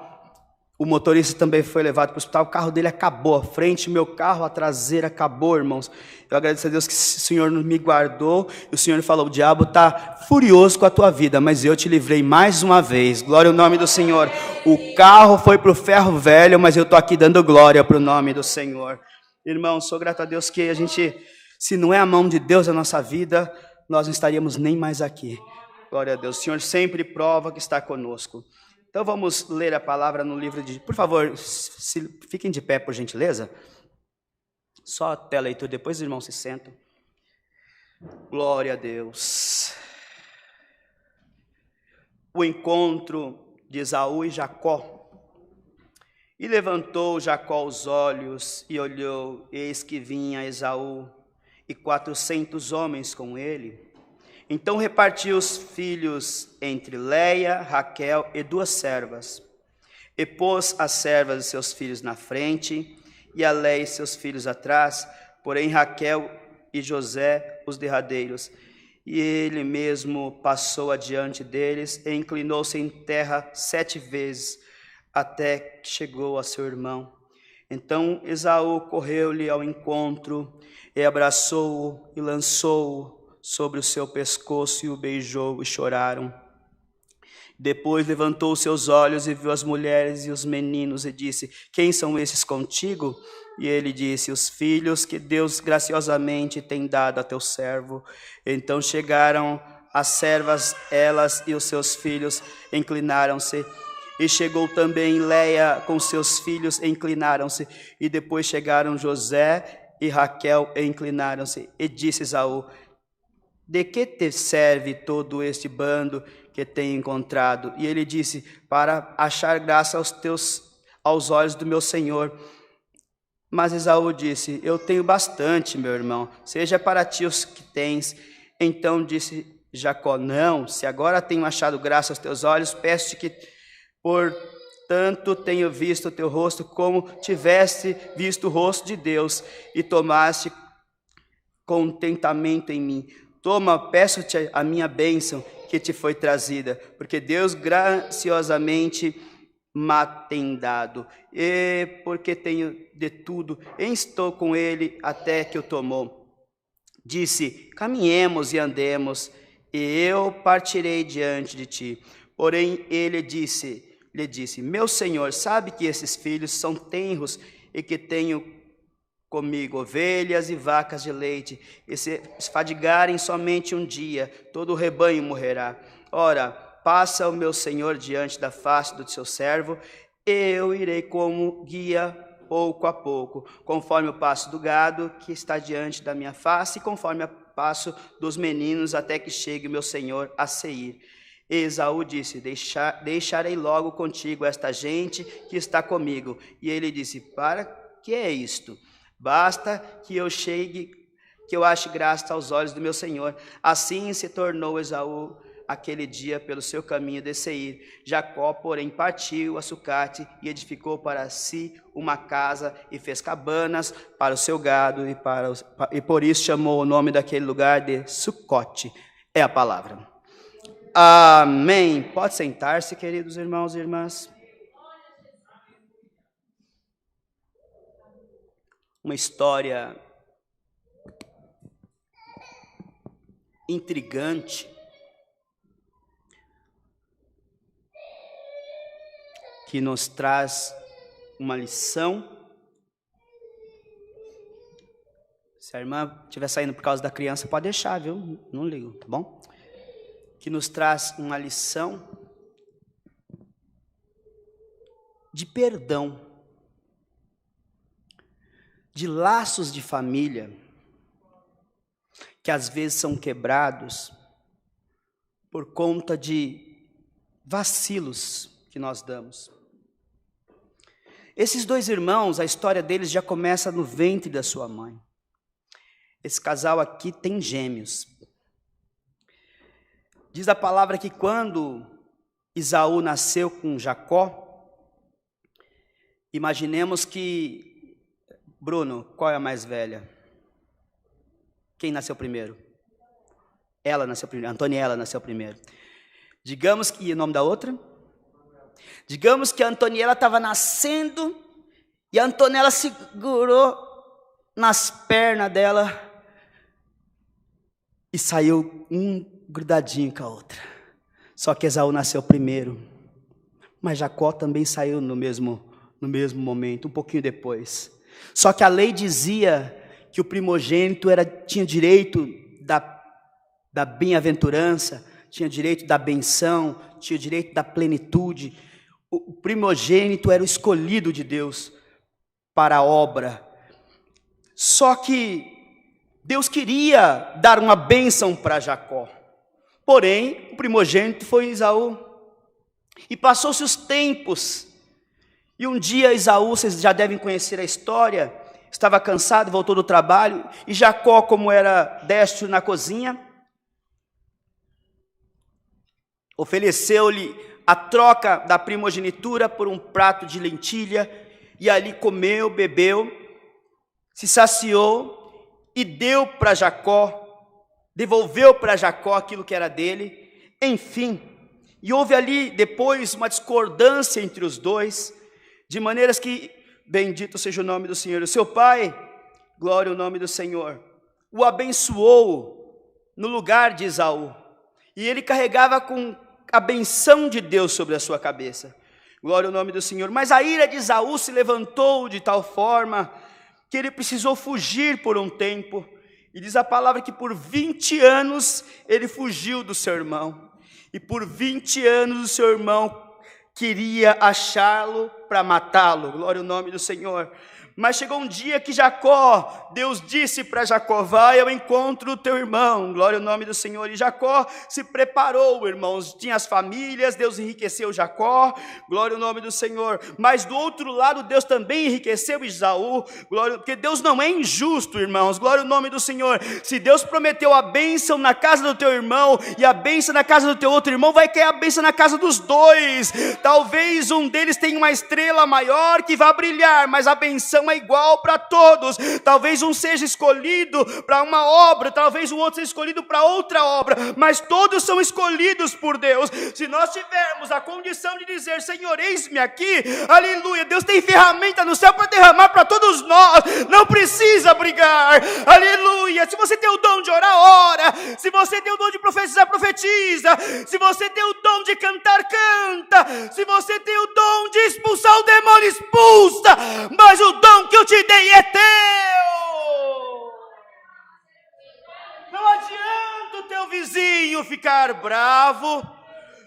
O motorista também foi levado para o hospital. O carro dele acabou à frente, meu carro, a traseira acabou, irmãos. Eu agradeço a Deus que o Senhor me guardou. E o Senhor falou, o diabo está furioso com a tua vida, mas eu te livrei mais uma vez. Glória ao nome do Senhor. O carro foi para o ferro velho, mas eu estou aqui dando glória para o nome do Senhor. Irmãos, sou grato a Deus que a gente, se não é a mão de Deus na nossa vida, nós não estaríamos nem mais aqui. Glória a Deus. O Senhor sempre prova que está conosco. Então vamos ler a palavra no livro de... Por favor, fiquem de pé, por gentileza. Só até a leitura, depois os irmãos se sentam. Glória a Deus. O encontro de Esaú e Jacó. E levantou Jacó os olhos e olhou, eis que vinha Esaú e 400 homens com ele. Então repartiu os filhos entre Leia, Raquel e 2 servas. E pôs as servas de seus filhos na frente, e a Leia e seus filhos atrás, porém Raquel e José os derradeiros. E ele mesmo passou adiante deles e inclinou-se em terra 7 vezes, até que chegou a seu irmão. Então Esaú correu-lhe ao encontro, e abraçou-o e lançou-o sobre o seu pescoço e o beijou, e choraram. Depois levantou os seus olhos e viu as mulheres e os meninos e disse, quem são esses contigo? E ele disse, os filhos que Deus graciosamente tem dado a teu servo. Então chegaram as servas, elas e os seus filhos inclinaram-se. E chegou também Leia com seus filhos e inclinaram-se. E depois chegaram José e Raquel e inclinaram-se. E disse Esaú, de que te serve todo este bando que tenho encontrado? E ele disse, para achar graça aos olhos do meu senhor. Mas Esaú disse, eu tenho bastante, meu irmão, seja para ti os que tens. Então disse Jacó: não, se agora tenho achado graça aos teus olhos, peço-te que, portanto, tenho visto o teu rosto como tiveste visto o rosto de Deus, e tomaste contentamento em mim. Toma, peço-te a minha bênção que te foi trazida, porque Deus graciosamente me tem dado, e porque tenho de tudo, estou com ele até que o tomou. Disse: caminhemos e andemos, e eu partirei diante de ti. Porém ele lhe disse: meu senhor sabe que esses filhos são tenros, e que tenho comigo ovelhas e vacas de leite, e se fadigarem somente um dia, todo o rebanho morrerá. Ora, passa o meu senhor diante da face do seu servo, e eu irei como guia pouco a pouco, conforme o passo do gado que está diante da minha face, e conforme o passo dos meninos, até que chegue o meu senhor a Seir. E Esaú disse: deixarei logo contigo esta gente que está comigo. E ele disse: para que é isto? Basta que eu chegue, que eu ache graça aos olhos do meu senhor. Assim se tornou Esaú aquele dia pelo seu caminho de Seir. Jacó, porém, partiu a Sucate e edificou para si uma casa e fez cabanas para o seu gado, e por isso chamou o nome daquele lugar de Sucote. É a palavra. Amém. Pode sentar-se, queridos irmãos e irmãs. Uma história intrigante, que nos traz uma lição. Se a irmã estiver saindo por causa da criança, pode deixar, viu? Não ligo, tá bom? Que nos traz uma lição de perdão, de laços de família, que às vezes são quebrados por conta de vacilos que nós damos. Esses dois irmãos, a história deles já começa no ventre da sua mãe. Esse casal aqui tem gêmeos. Diz a palavra que quando Esaú nasceu com Jacó, imaginemos que, Bruno, qual é a mais velha? Quem nasceu primeiro? Ela nasceu primeiro, Antoniela nasceu primeiro. Digamos que, e o nome da outra? Digamos que a Antoniela estava nascendo e a Antonella segurou nas pernas dela e saiu um grudadinho com a outra. Só que Esaú nasceu primeiro, mas Jacó também saiu no mesmo momento, um pouquinho depois. Só que a lei dizia que o primogênito tinha direito da bem-aventurança, tinha direito da benção, tinha direito da plenitude. O primogênito era o escolhido de Deus para a obra. Só que Deus queria dar uma bênção para Jacó. Porém, o primogênito foi Esaú. E passou-se os tempos. E um dia Esaú, vocês já devem conhecer a história, estava cansado, voltou do trabalho. E Jacó, como era destro na cozinha, ofereceu-lhe a troca da primogenitura por um prato de lentilha. E ali comeu, bebeu, se saciou e deu para Jacó, devolveu para Jacó aquilo que era dele. Enfim, e houve ali depois uma discordância entre os dois, de maneiras que, bendito seja o nome do Senhor, o seu pai, glória ao nome do Senhor, o abençoou no lugar de Esaú, e ele carregava com a benção de Deus sobre a sua cabeça, glória ao nome do Senhor. Mas a ira de Esaú se levantou de tal forma que ele precisou fugir por um tempo, e diz a palavra que por 20 anos ele fugiu do seu irmão, e por 20 anos o seu irmão queria achá-lo para matá-lo, glória ao nome do Senhor. Mas chegou um dia que Jacó, Deus disse para Jacó, vai ao encontro do teu irmão, glória ao nome do Senhor. E Jacó se preparou, irmãos, tinha as famílias, Deus enriqueceu Jacó, glória ao nome do Senhor. Mas do outro lado, Deus também enriqueceu Esaú, glória, porque Deus não é injusto, irmãos, glória ao nome do Senhor. Se Deus prometeu a bênção na casa do teu irmão e a bênção na casa do teu outro irmão, vai cair a bênção na casa dos dois. Talvez um deles tenha uma estrela maior que vai brilhar, mas a bênção é igual para todos. Talvez um seja escolhido para uma obra, talvez o outro seja escolhido para outra obra, mas todos são escolhidos por Deus. Se nós tivermos a condição de dizer, Senhor, eis-me aqui, aleluia, Deus tem ferramenta no céu para derramar para todos nós, não precisa brigar, aleluia. Se você tem o dom de orar, ora. Se você tem o dom de profetizar, profetiza. Se você tem o dom de cantar, canta. Se você tem o dom de expulsar o demônio, expulsa. Mas o dom que eu te dei é teu. Não adianta o teu vizinho ficar bravo,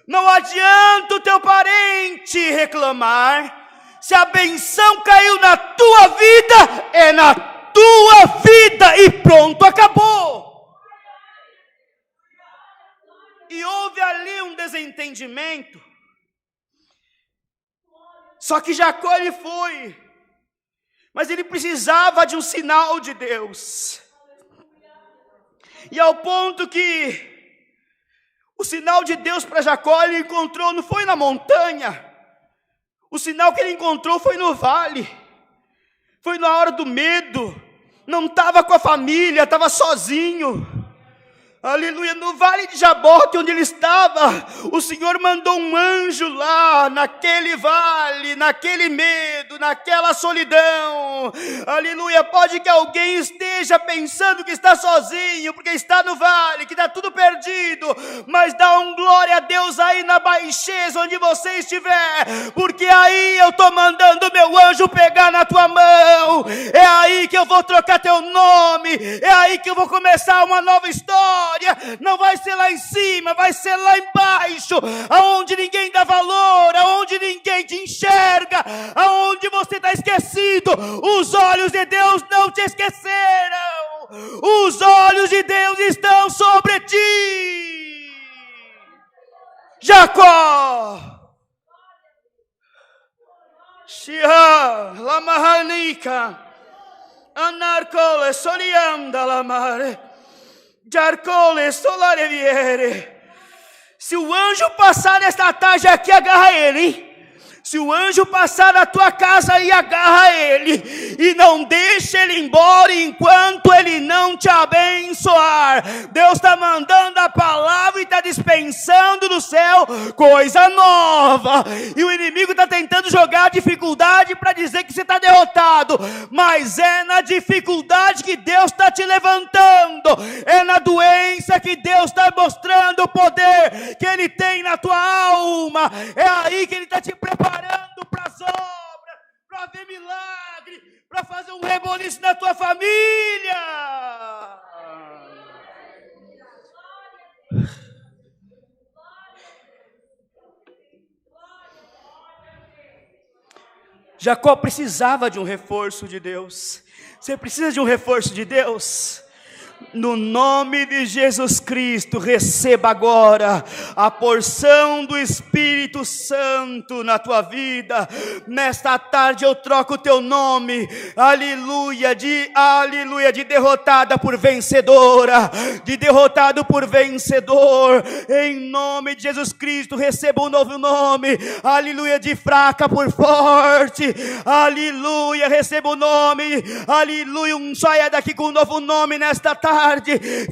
não adianta o teu parente reclamar. Se a benção caiu na tua vida, é na tua vida e pronto, acabou. E houve ali um desentendimento. Só que Jacó ele foi, mas ele precisava de um sinal de Deus. E ao ponto que o sinal de Deus para Jacó ele encontrou, não foi na montanha. O sinal que ele encontrou foi no vale. Foi na hora do medo. Não estava com a família, estava sozinho. Aleluia, no vale de Jaboque, onde ele estava, o Senhor mandou um anjo lá, naquele vale, naquele medo, naquela solidão. Aleluia, pode que alguém esteja pensando que está sozinho, porque está no vale, que está tudo perdido, mas dá um glória a Deus aí na baixeza, onde você estiver, porque aí eu estou mandando meu anjo pegar na tua mão, é aí que eu vou trocar teu nome, é aí que eu vou começar uma nova história. Não vai ser lá em cima, vai ser lá embaixo, aonde ninguém dá valor, aonde ninguém te enxerga, aonde você está esquecido. Os olhos de Deus não te esqueceram, os olhos de Deus estão sobre ti. Jacó, Shia, Lamahanika, Anarcole, Solianda, Lamare. Se o anjo passar nesta tarde aqui, agarra ele, hein? Se o anjo passar na tua casa aí, agarra ele. E não deixa ele embora enquanto ele não te abençoar. Deus está mandando a palavra e está dispensando do céu coisa nova. E o inimigo está tentando jogar dificuldade para dizer que você está derrotado. Mas é na dificuldade que Deus está te levantando. É na doença que Deus está mostrando o poder que Ele tem na tua alma. É aí que Ele está te preparando para as obras, para ver milagre, para fazer um reboliço na tua família. Jacó precisava de um reforço de Deus. Você precisa de um reforço de Deus? No nome de Jesus Cristo, receba agora a porção do Espírito Santo na tua vida. Nesta tarde eu troco o teu nome, aleluia, de derrotada por vencedora, de derrotado por vencedor. Em nome de Jesus Cristo, receba um novo nome, aleluia, de fraca por forte, aleluia, receba o nome, aleluia, saia daqui com um novo nome nesta tarde.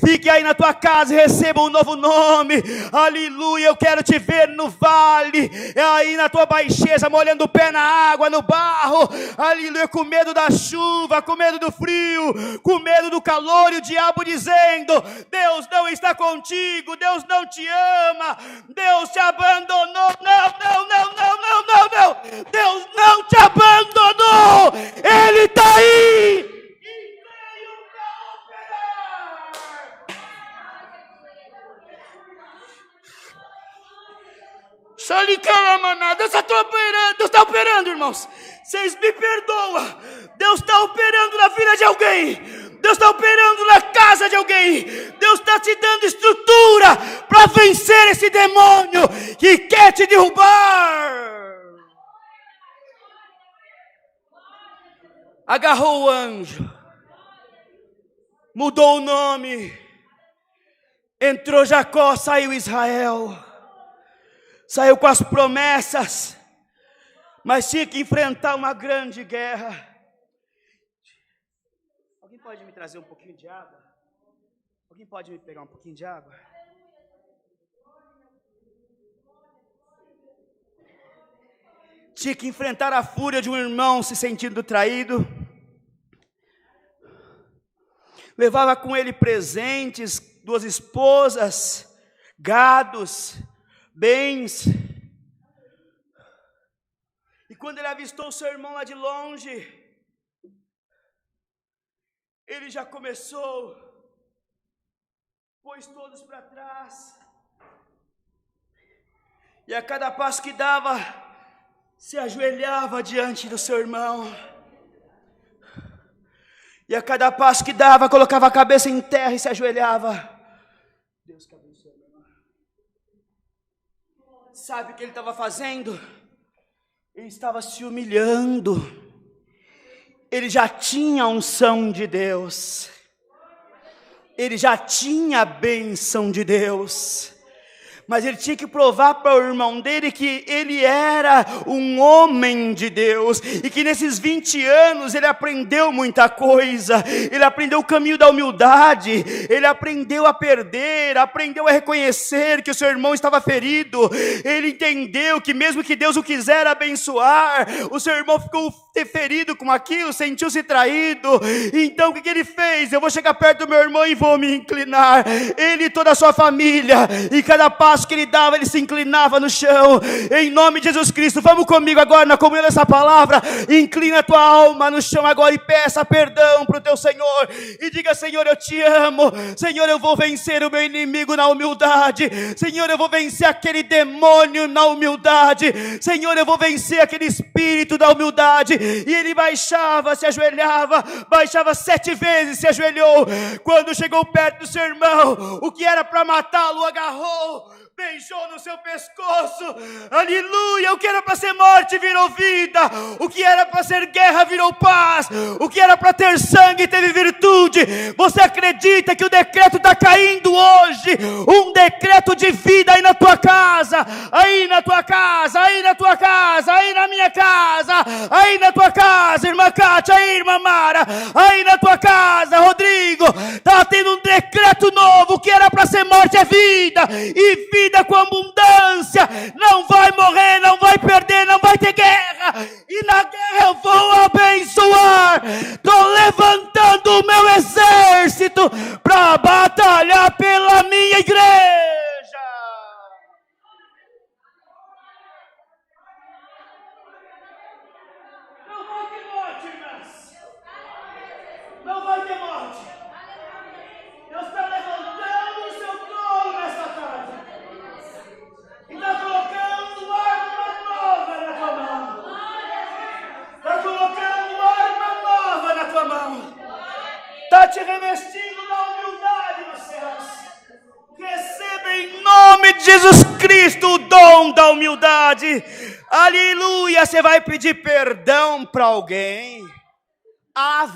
Fique aí na tua casa e receba um novo nome, aleluia. Eu quero te ver no vale, é aí na tua baixeza, molhando o pé na água, no barro, aleluia, com medo da chuva, com medo do frio, com medo do calor, e o diabo dizendo: Deus não está contigo, Deus não te ama, Deus te abandonou. Não, Deus não te abandonou, Ele está aí. Deus está operando, irmãos. irmãos, vocês me perdoam. Deus está operando na vida de alguém. Deus está operando na casa de alguém. Deus está te dando estrutura para vencer esse demônio que quer te derrubar. Agarrou o anjo, mudou o nome, entrou Jacó, saiu Israel, saiu com as promessas, mas tinha que enfrentar uma grande guerra. Alguém pode me trazer um pouquinho de água? Alguém pode me pegar um pouquinho de água? Tinha que enfrentar a fúria de um irmão se sentindo traído. Levava com ele presentes, 2 esposas, gados, bens. E quando ele avistou o seu irmão lá de longe, ele já começou, pôs todos para trás. E a cada passo que dava, se ajoelhava diante do seu irmão. E a cada passo que dava, colocava a cabeça em terra e se ajoelhava. Deus que abençoe, meu irmão. Sabe o que ele estava fazendo? Ele estava se humilhando. Ele já tinha a unção de Deus. Ele já tinha a bênção de Deus. Mas ele tinha que provar para o irmão dele que ele era um homem de Deus. E que nesses 20 anos ele aprendeu muita coisa. Ele aprendeu o caminho da humildade. Ele aprendeu a perder. Aprendeu a reconhecer que o seu irmão estava ferido. Ele entendeu que mesmo que Deus o quiser abençoar, o seu irmão ficou ferido com aquilo, sentiu-se traído. Então o que ele fez? Eu vou chegar perto do meu irmão e vou me inclinar. Ele e toda a sua família. E cada passo que ele dava, ele se inclinava no chão. Em nome de Jesus Cristo, vamos comigo agora na comunhão dessa palavra. Inclina a tua alma no chão agora e peça perdão para o teu Senhor. E diga: Senhor, eu te amo. Senhor, eu vou vencer o meu inimigo na humildade. Senhor, eu vou vencer aquele demônio na humildade. Senhor, eu vou vencer aquele espírito da humildade. E ele baixava, se ajoelhava, baixava 7 vezes, se ajoelhou. Quando chegou perto do seu irmão, o que era para matá-lo, agarrou, beijou no seu pescoço. Aleluia. O que era para ser morte virou vida. O que era para ser guerra virou paz. O que era para ter sangue teve virtude. Você acredita que o decreto está caindo hoje? Um decreto de vida aí na tua casa, aí na tua casa, aí na tua casa, aí na minha casa, aí na tua casa, irmã Cátia, aí irmã Mara, aí na tua casa, Rodrigo. Está tendo um decreto novo. O que era para ser morte é vida. E vida com abundância. Não vai morrer, não vai perder, não vai ter guerra. E na guerra eu vou abençoar. Estou levantando o meu exército para batalhar pela minha igreja. Não vai ter morte, irmãs. Não vai ter morte. Deus está levantando o seu trono nessa tarde. E está colocando uma arma nova na tua mão. Está colocando uma arma nova na tua mão. Está te revestindo da humildade nos céus. Receba em nome de Jesus Cristo o dom da humildade. Aleluia. Você vai pedir perdão para alguém?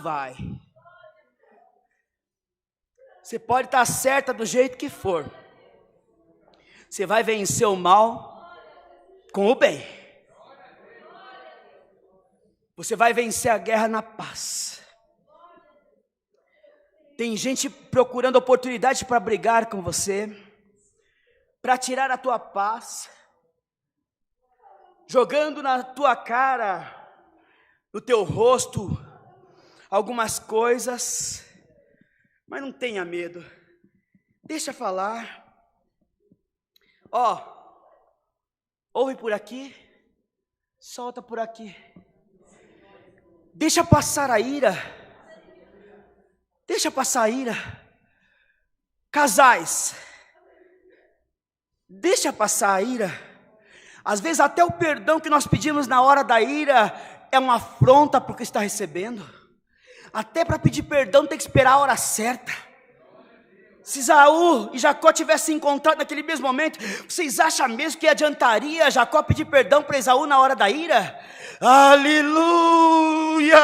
Vai. Você pode estar certa do jeito que for. Você vai vencer o mal com o bem. Você vai vencer a guerra na paz. Tem gente procurando oportunidade para brigar com você, para tirar a tua paz, jogando na tua cara, no teu rosto, algumas coisas. Mas não tenha medo. Deixa falar. Ouve por aqui, solta por aqui. Deixa passar a ira. Deixa passar a ira. Casais, deixa passar a ira. Às vezes até o perdão que nós pedimos na hora da ira é uma afronta porque está recebendo. Até para pedir perdão tem que esperar a hora certa. Se Esaú e Jacó tivessem encontrado naquele mesmo momento, vocês acham mesmo que adiantaria Jacó pedir perdão para Esaú na hora da ira? Aleluia!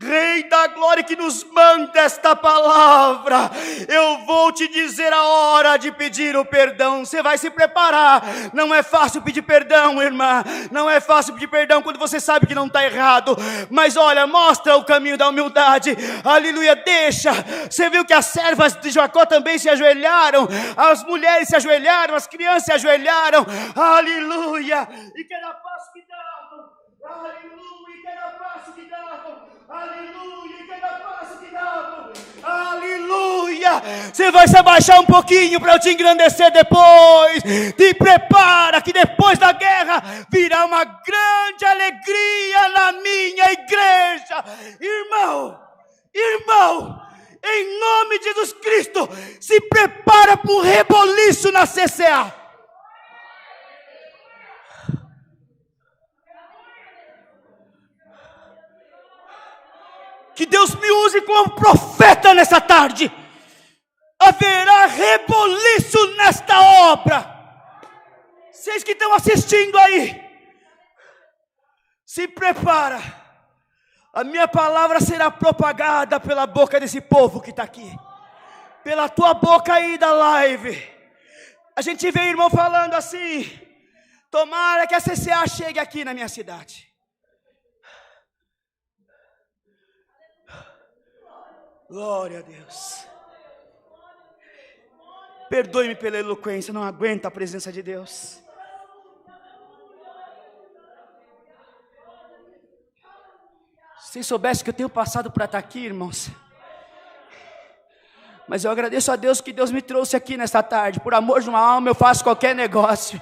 Rei da glória que nos manda esta palavra, eu vou te dizer a hora de pedir o perdão. Você vai se preparar. Não é fácil pedir perdão, irmã. Não é fácil pedir perdão quando você sabe que não está errado. Mas olha, mostra o caminho da humildade. Aleluia, deixa. Você viu que as servas de Jacó também se ajoelharam. As mulheres se ajoelharam, as crianças se ajoelharam. Aleluia. E cada passo que davam, aleluia, e cada passo que davam, aleluia, cada passo que dava, aleluia. Você vai se abaixar um pouquinho para eu te engrandecer depois. Te prepara que depois da guerra virá uma grande alegria na minha igreja. Irmão, em nome de Jesus Cristo, se prepara para um reboliço na CCA. Que Deus me use como profeta nessa tarde. Haverá reboliço nesta obra. Vocês que estão assistindo aí, se prepara. A minha palavra será propagada pela boca desse povo que está aqui, pela tua boca aí da live. A gente vê irmão falando assim: tomara que a CCA chegue aqui na minha cidade. Glória a Deus. Perdoe-me pela eloquência, não aguento a presença de Deus. Se vocês soubessem que eu tenho passado para estar aqui, irmãos. Mas eu agradeço a Deus que Deus me trouxe aqui nesta tarde. Por amor de uma alma eu faço qualquer negócio.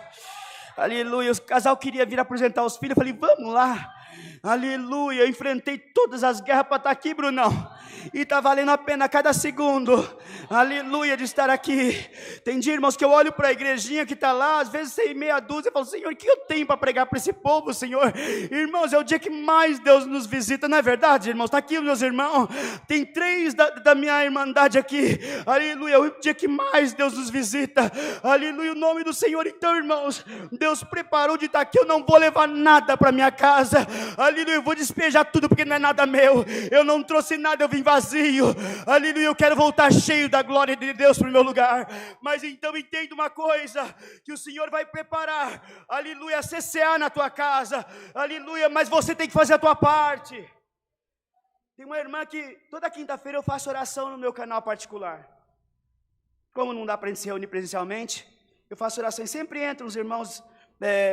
Aleluia. O casal queria vir apresentar os filhos. Eu falei, vamos lá. Aleluia. Eu enfrentei todas as guerras para estar aqui, Brunão. E está valendo a pena cada segundo, aleluia, de estar aqui. Tem dia, irmãos, que eu olho para a igrejinha que está lá, às vezes tem meia dúzia, e falo, Senhor, o que eu tenho para pregar para esse povo, Senhor? Irmãos, é o dia que mais Deus nos visita, não é verdade, irmãos? Está aqui, meus irmãos, tem 3 da minha irmandade aqui, aleluia, é o dia que mais Deus nos visita, aleluia, o nome do Senhor. Então, irmãos, Deus preparou de estar aqui. Eu não vou levar nada para minha casa, aleluia, eu vou despejar tudo, porque não é nada meu, eu não trouxe nada, eu vim vazio, aleluia, eu quero voltar cheio da glória de Deus para o meu lugar. Mas então entenda uma coisa, que o Senhor vai preparar, aleluia, a CCA na tua casa, aleluia, mas você tem que fazer a tua parte. Tem uma irmã que toda quinta-feira eu faço oração no meu canal particular. Como não dá para a gente se reunir presencialmente, eu faço oração e sempre entram os irmãos,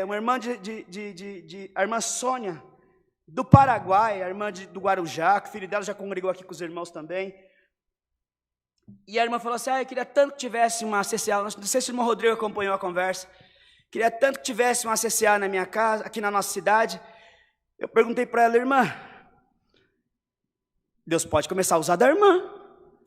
uma irmã a irmã Sônia, do Paraguai, a irmã do Guarujá, que o filho dela já congregou aqui com os irmãos também. E a irmã falou assim, eu queria tanto que tivesse uma CCA, não sei se o irmão Rodrigo acompanhou a conversa, queria tanto que tivesse uma CCA na minha casa, aqui na nossa cidade. Eu perguntei para ela, irmã, Deus pode começar a usar da irmã,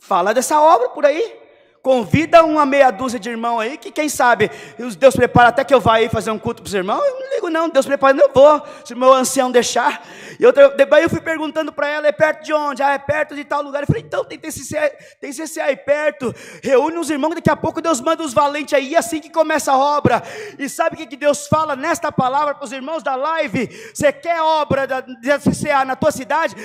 fala dessa obra por aí, convida uma meia dúzia de irmão aí, que quem sabe, Deus prepara até que eu vá aí fazer um culto para os irmãos. Eu não ligo não, Deus prepara, eu vou, se o meu ancião deixar. E daí eu fui perguntando para ela, é perto de onde? É perto de tal lugar. Eu falei, então tem CCA aí perto, reúne os irmãos, daqui a pouco Deus manda os valentes aí, e assim que começa a obra. E sabe o que Deus fala nesta palavra para os irmãos da live? Você quer obra da CCA na tua cidade?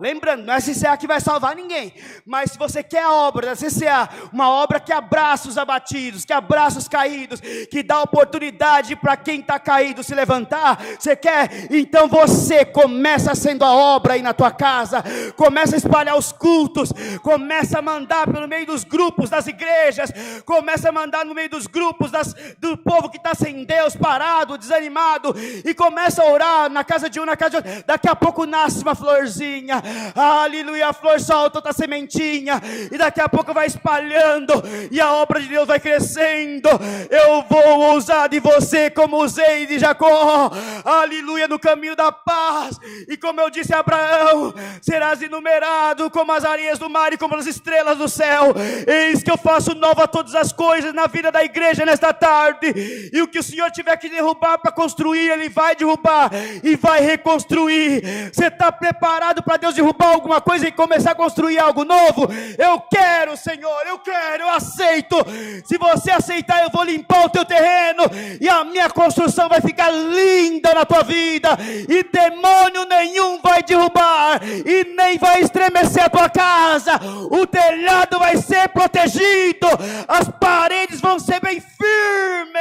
Lembrando, não é a CCA que vai salvar ninguém, mas se você quer a obra da CCA, uma obra que abraça os abatidos, que abraça os caídos, que dá oportunidade para quem está caído se levantar, você quer? Então você começa sendo a obra aí na tua casa, começa a espalhar os cultos, começa a mandar pelo meio dos grupos das igrejas, começa a mandar no meio dos grupos do povo que está sem Deus, parado, desanimado, e começa a orar na casa de um, na casa de outro. Daqui a pouco nasce uma florzinha, aleluia, a flor solta outra sementinha, e daqui a pouco vai espalhando prosperando e a obra de Deus vai crescendo. Eu vou usar de você como usei de Jacó, aleluia, no caminho da paz. E como eu disse a Abraão, serás enumerado como as areias do mar e como as estrelas do céu. Eis que eu faço nova todas as coisas na vida da igreja nesta tarde. E o que o Senhor tiver que derrubar para construir, Ele vai derrubar e vai reconstruir. Você está preparado para Deus derrubar alguma coisa e começar a construir algo novo? Eu quero, Senhor, eu quero, eu aceito. Se você aceitar, eu vou limpar o teu terreno e a minha construção vai ficar linda na tua vida, e demônio nenhum vai derrubar e nem vai estremecer a tua casa. O telhado vai ser protegido, as paredes vão ser bem firmes.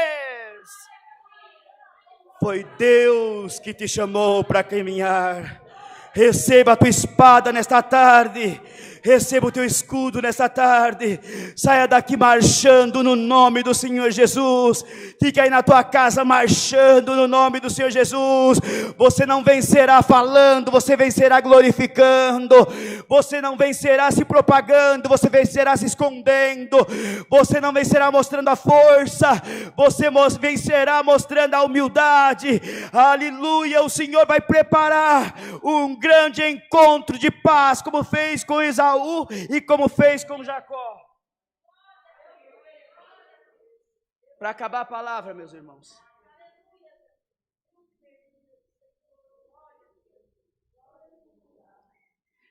Foi Deus que te chamou para caminhar. Receba a tua espada nesta tarde. Receba o teu escudo nesta tarde. Saia daqui marchando no nome do Senhor Jesus. Fique aí na tua casa marchando no nome do Senhor Jesus. Você não vencerá falando, você vencerá glorificando. Você não vencerá se propagando, você vencerá se escondendo. Você não vencerá mostrando a força, você vencerá mostrando a humildade. Aleluia, o Senhor vai preparar um grande encontro de paz, como fez com Esaú e como fez com Jacó. Para acabar a palavra, meus irmãos,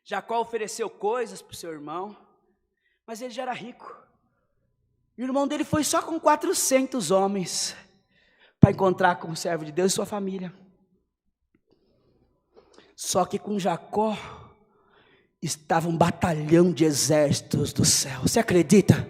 Jacó ofereceu coisas para o seu irmão, mas ele já era rico. E o irmão dele foi só com 400 homens para encontrar com o servo de Deus e sua família. Só que com Jacó estava um batalhão de exércitos do céu. Você acredita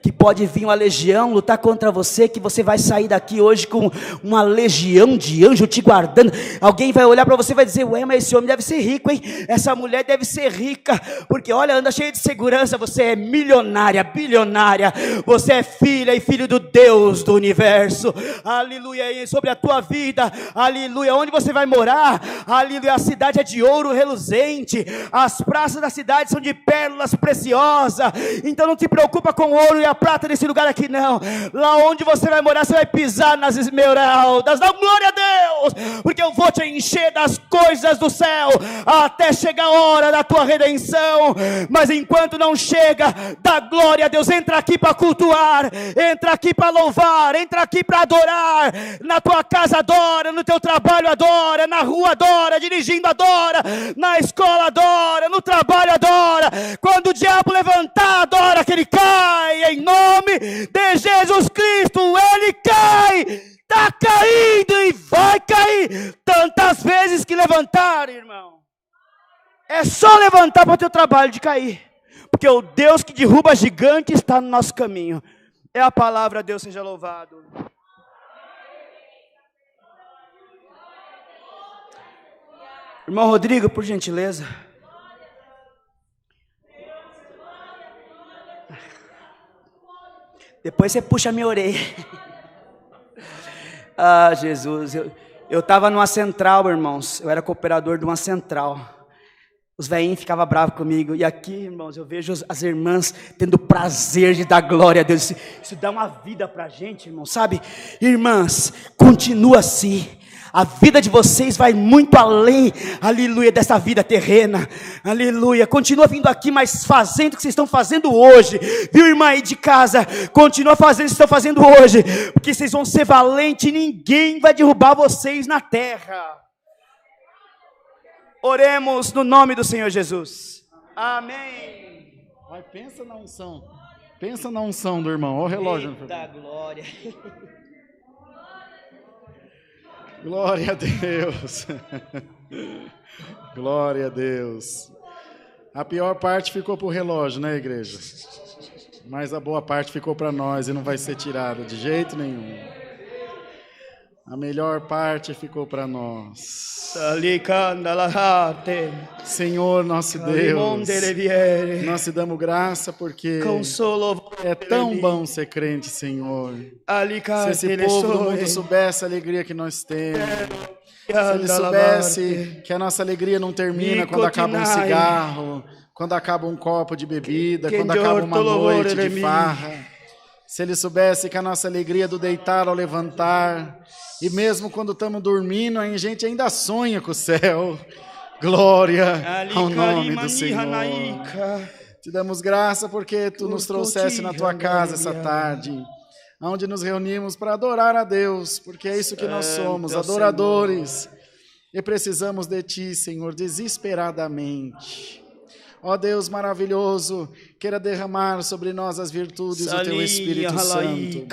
que pode vir uma legião lutar contra você, que você vai sair daqui hoje com uma legião de anjos te guardando? Alguém vai olhar para você e vai dizer: ué, mas esse homem deve ser rico, hein? Essa mulher deve ser rica, porque olha, anda cheio de segurança. Você é milionária, bilionária, você é filha e filho do Deus do universo. Aleluia. E sobre a tua vida, aleluia, onde você vai morar, aleluia, a cidade é de ouro reluzente, as praças da cidade são de pérolas preciosas. Então não te preocupa com o ouro e a prata desse lugar aqui, não. Lá onde você vai morar, você vai pisar nas esmeraldas. Dá glória a Deus, porque eu vou te encher das coisas do céu até chegar a hora da tua redenção. Mas enquanto não chega, dá glória a Deus. Entra aqui para cultuar, entra aqui para louvar, entra aqui para adorar. Na tua casa adora, no teu trabalho adora, na rua adora, dirigindo adora, na escola adora, no trabalho adora. Quando o diabo levantar, adora que ele cai. Em nome de Jesus Cristo, ele cai, está caindo e vai cair tantas vezes que levantar, irmão. É só levantar para o teu trabalho de cair, porque o Deus que derruba gigante está no nosso caminho. É a palavra, Deus seja louvado. Irmão Rodrigo, por gentileza. Depois você puxa a minha orelha. Ah, Jesus, eu estava numa central, irmãos. Eu era cooperador de uma central. Os velhinhos ficavam bravos comigo. E aqui, irmãos, eu vejo as irmãs tendo prazer de dar glória a Deus. Isso dá uma vida para a gente, irmão, sabe? Irmãs, continua assim. A vida de vocês vai muito além, aleluia, dessa vida terrena, aleluia. Continua vindo aqui, mas fazendo o que vocês estão fazendo hoje, viu, irmã aí de casa? Continua fazendo o que vocês estão fazendo hoje, porque vocês vão ser valentes e ninguém vai derrubar vocês na terra. Oremos no nome do Senhor Jesus. Amém. Vai, pensa na unção. Pensa na unção do irmão. Olha o relógio. Eita glória. Glória a Deus. Glória a Deus. A pior parte ficou para o relógio, né, igreja? Mas a boa parte ficou para nós e não vai ser tirada de jeito nenhum. A melhor parte ficou para nós. Senhor, nosso Deus, nós te damos graça porque é tão bom ser crente, Senhor. Se esse povo do mundo soubesse a alegria que nós temos, Se ele soubesse que a nossa alegria não termina quando acaba um cigarro, quando acaba um copo de bebida, quando acaba uma noite de farra. Se ele soubesse que a nossa alegria é do deitar ao levantar, e mesmo quando estamos dormindo, a gente ainda sonha com o céu. Glória ao nome do Senhor. Te damos graça porque tu nos trouxeste na tua casa essa tarde, onde nos reunimos para adorar a Deus, porque é isso que nós somos, adoradores. E precisamos de ti, Senhor, desesperadamente. Ó Deus maravilhoso, queira derramar sobre nós as virtudes do teu Espírito Santo.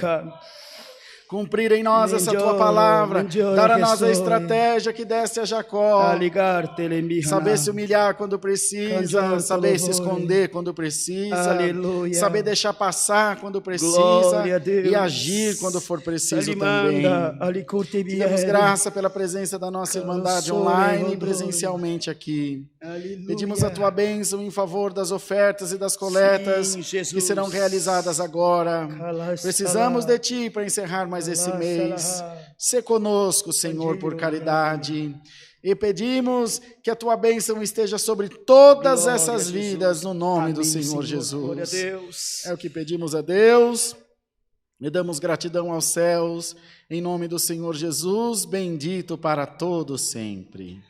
Cumprir em nós essa tua palavra, dar a nós a estratégia que deste a Jacó, saber se humilhar quando precisa, saber se esconder quando precisa, saber deixar passar quando precisa e agir quando for preciso também. Te damos graça pela presença da nossa Irmandade online e presencialmente aqui. Pedimos a tua bênção em favor das ofertas e das coletas que serão realizadas agora. Precisamos de ti para encerrar mais esse mês. Sê conosco, Senhor, por caridade. E pedimos que a tua bênção esteja sobre todas essas vidas, no nome do Senhor Jesus. É o que pedimos a Deus. E damos gratidão aos céus, em nome do Senhor Jesus, bendito para todos sempre.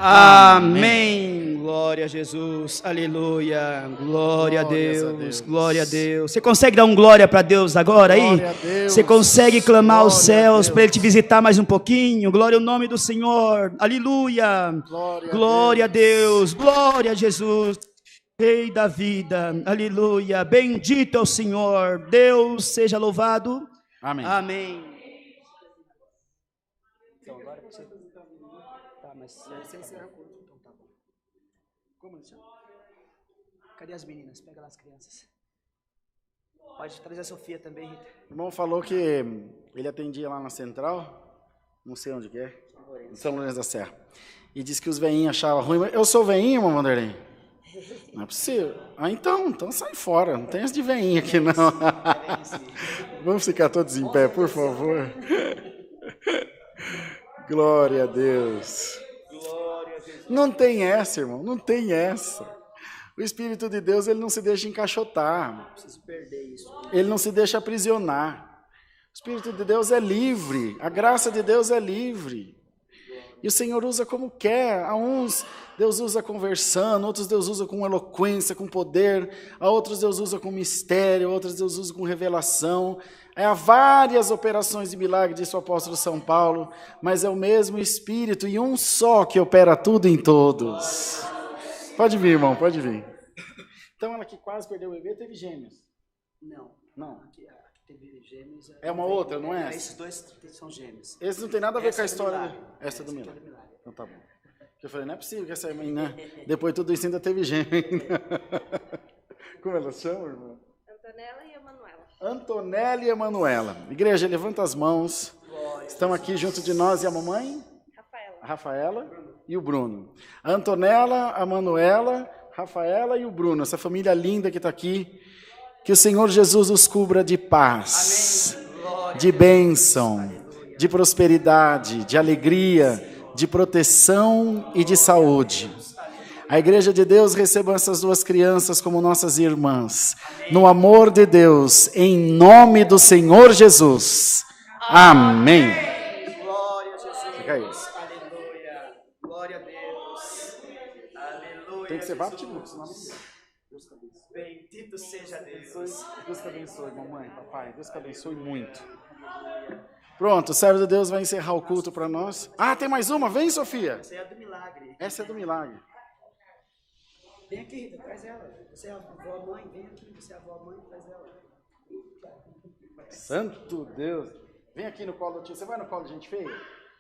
Amém. Glória a Jesus. Aleluia. Glória a Deus. Glória a Deus. Você consegue dar um glória para Deus agora aí? Você consegue clamar aos céus para Ele te visitar mais um pouquinho? Glória ao nome do Senhor. Aleluia. Glória a Deus. Glória a Jesus. Rei da vida. Aleluia. Bendito é o Senhor. Deus seja louvado. Amém. Amém. Então, agora você... Tá, mas você encerra o culto, então tá bom. Como ele chama? Cadê as meninas? Pega lá as crianças. Pode trazer a Sofia também, Rita. O irmão falou que ele atendia lá na Central, não sei onde que é, em São Lourenço da Serra, e disse que os veinhos achavam ruim. Eu sou veinho, irmão Vanderlei? Não é possível. Ah, então sai fora, não tem esse de veinho aqui não. Vamos ficar todos em pé, por favor. Glória a Deus. Não tem essa, irmão, não tem essa. O Espírito de Deus, ele não se deixa encaixotar. Ele não se deixa aprisionar. O Espírito de Deus é livre, a graça de Deus é livre. E o Senhor usa como quer. A uns Deus usa conversando, outros Deus usa com eloquência, com poder, a outros Deus usa com mistério, a outros Deus usa com revelação. Há várias operações de milagre, disse o apóstolo São Paulo, mas é o mesmo Espírito e um só que opera tudo em todos. Pode vir, irmão, pode vir. Então, ela que quase perdeu o bebê, teve gêmeos? Não. Aqui teve gêmeos. É uma outra, não é? Esses dois são gêmeos. Esse não tem nada a ver com a história. Milagre. Essa é do milagre. Então tá bom. Eu falei, não é possível que essa mãe, né? Depois de tudo isso ainda teve gêmeo ainda. Como elas chamam, irmão? Antonella e Emanuela. Antonella e Emanuela. Igreja, levanta as mãos. Estão aqui junto de nós e a mamãe? Rafaela. A Rafaela e o Bruno. A Antonella, a Manuela, Rafaela e o Bruno. Essa família linda que está aqui. Que o Senhor Jesus os cubra de paz, de bênção, de prosperidade, de alegria, de proteção e de saúde. A Igreja de Deus receba essas duas crianças como nossas irmãs. No amor de Deus, em nome do Senhor Jesus. Amém. Glória a Jesus. Fica isso. Aleluia. Glória a Deus. Aleluia. Tem que ser batido, senão não. Bendito seja Deus. Deus te abençoe, mamãe, papai. Deus te abençoe muito. Pronto, o servo de Deus vai encerrar o culto para nós. Ah, tem mais uma? Vem, Sofia. Essa é a do milagre. Essa é do milagre. Vem aqui, Rita, traz ela. Você é a avó-mãe, vem aqui. Você é a avó-mãe, traz ela. Santo Deus. Vem aqui no colo do tio. Você vai no colo de gente feia?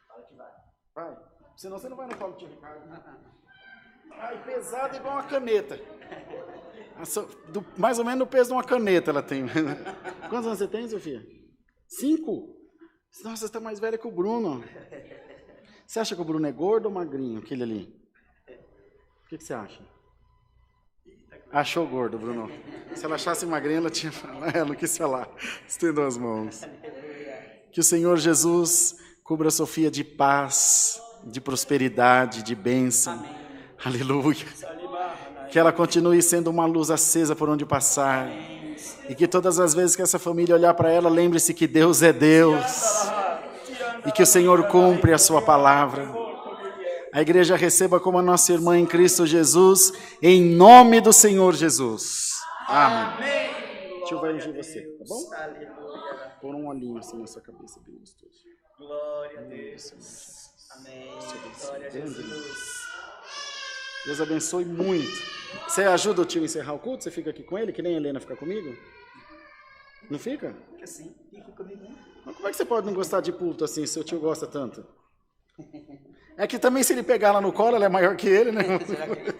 Fala que vai. Vai. Senão você não vai no colo do tio Ricardo. Ai, pesado igual uma caneta. Mais ou menos o peso de uma caneta ela tem. Quantos anos você tem, Sofia? 5? Nossa, você está mais velha que o Bruno. Você acha que o Bruno é gordo ou magrinho, aquele ali? O que você acha? Achou gordo, Bruno. Se ela achasse magrinho, ela tinha falado. Ela não quis falar. Estendam as mãos. Que o Senhor Jesus cubra a Sofia de paz, de prosperidade, de bênção. Aleluia. Que ela continue sendo uma luz acesa por onde passar. E que todas as vezes que essa família olhar para ela, lembre-se que Deus é Deus. E que o Senhor cumpre a sua palavra. A igreja receba como a nossa irmã em Cristo Jesus, em nome do Senhor Jesus. Amém. Tio vai ungir você, tá bom? Pôr um olhinho assim na sua cabeça, bem gostoso. Glória a Deus. Amém. Glória a Jesus. Deus abençoe muito. Você ajuda o tio a encerrar o culto? Você fica aqui com ele, que nem a Helena fica comigo? Não fica? Fica assim, fica comigo. Mas como é que você pode não gostar de culto assim, se o tio gosta tanto? É que também se ele pegar lá no colo, ela é maior que ele, né? Será que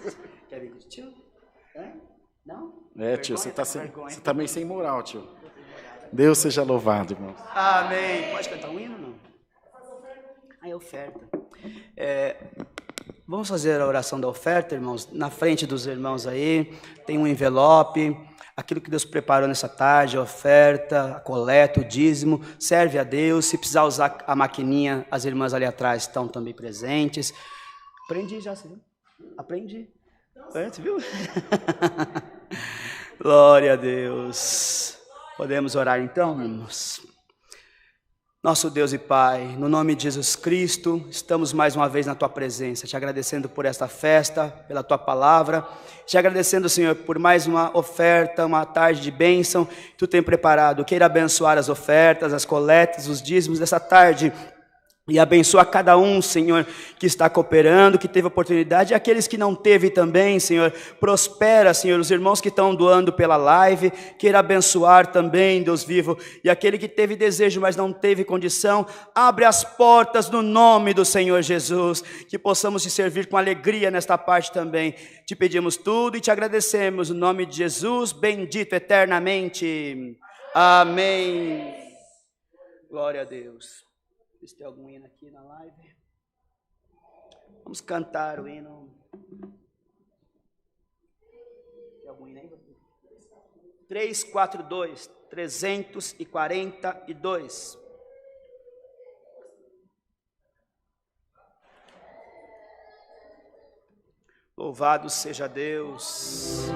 quer vir com o tio? Não? É, tio, você tá meio sem moral, tio. Deus seja louvado, irmão. Amém. Pode cantar um hino, não? É oferta. Vamos fazer a oração da oferta, irmãos? Na frente dos irmãos aí, tem um envelope. Aquilo que Deus preparou nessa tarde, a oferta, a coleta, o dízimo, serve a Deus. Se precisar usar a maquininha, as irmãs ali atrás estão também presentes. Aprendi já, você viu? Aprendi. Você viu? Glória a Deus. Podemos orar então, irmãos? Nosso Deus e Pai, no nome de Jesus Cristo, estamos mais uma vez na Tua presença, te agradecendo por esta festa, pela Tua palavra, te agradecendo, Senhor, por mais uma oferta, uma tarde de bênção que Tu tem preparado. Queira abençoar as ofertas, as coletas, os dízimos dessa tarde. E abençoa cada um, Senhor, que está cooperando, que teve oportunidade, e aqueles que não teve também, Senhor, prospera, Senhor, os irmãos que estão doando pela live, queira abençoar também, Deus vivo, e aquele que teve desejo, mas não teve condição, abre as portas no nome do Senhor Jesus, que possamos te servir com alegria nesta parte também. Te pedimos tudo e te agradecemos, no nome de Jesus, bendito eternamente. Amém. Glória a Deus. Se tem algum hino aqui na live. Vamos cantar o hino. Tem algum hino aí? 342. 342. Louvado seja Deus.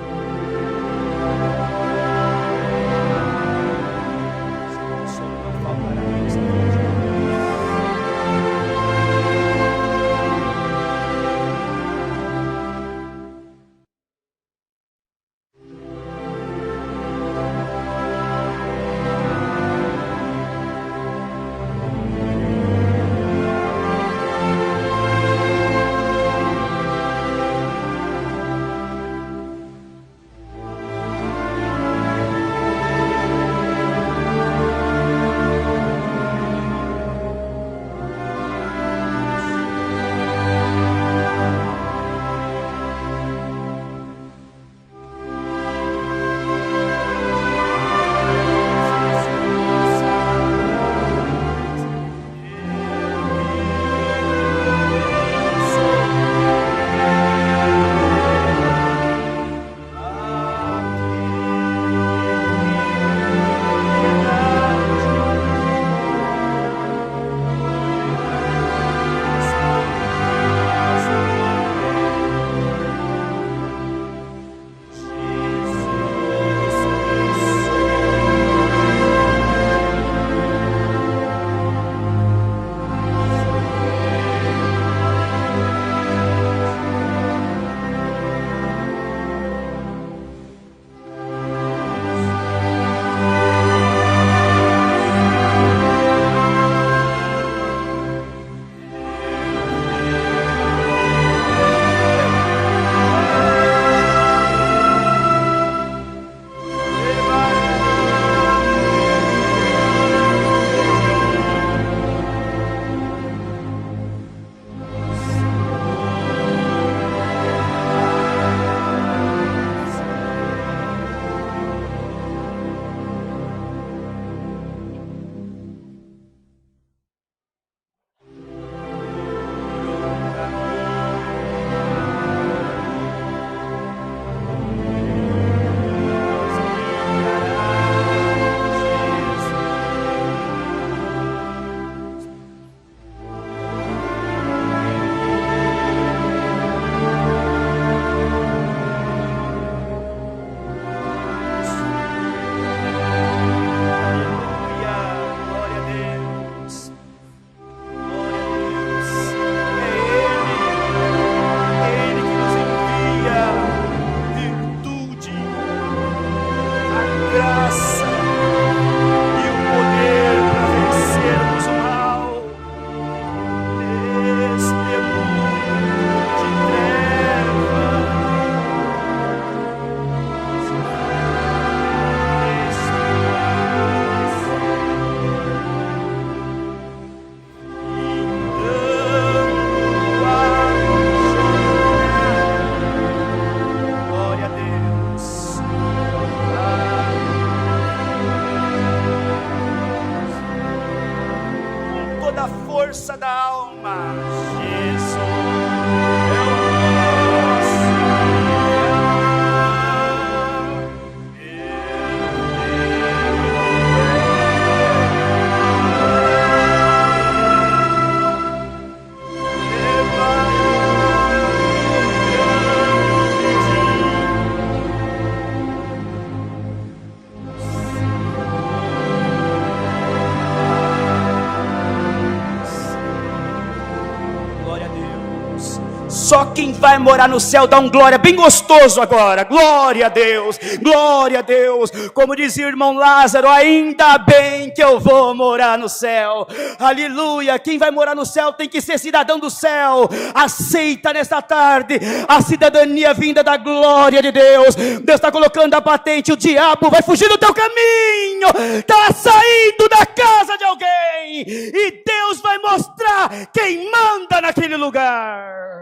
vai morar no céu. Dá um glória bem gostoso agora. Glória a Deus, glória a Deus. Como dizia o irmão Lázaro, ainda bem que eu vou morar no céu. Aleluia. Quem vai morar no céu tem que ser cidadão do céu. Aceita nesta tarde a cidadania vinda da glória de Deus. Deus está colocando a patente. O diabo vai fugir do teu caminho. Está saindo da casa de alguém. E Deus vai mostrar quem manda naquele lugar.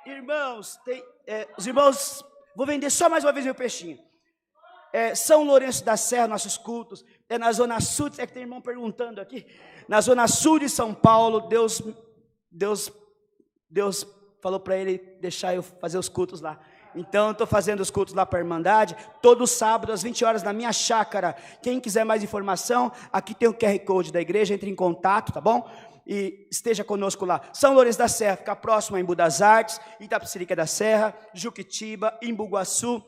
Irmãos, os irmãos, vou vender só mais uma vez meu peixinho. São Lourenço da Serra, nossos cultos, na zona sul, que tem irmão perguntando aqui, na zona sul de São Paulo. Deus falou para ele deixar eu fazer os cultos lá. Então eu estou fazendo os cultos lá para a Irmandade, todo sábado às 20 horas na minha chácara. Quem quiser mais informação, aqui tem o QR Code da igreja, entre em contato, tá bom? E esteja conosco lá. São Lourenço da Serra, fica próximo a Embu das Artes, Itapecerica da Serra, Juquitiba, Imbuguaçu,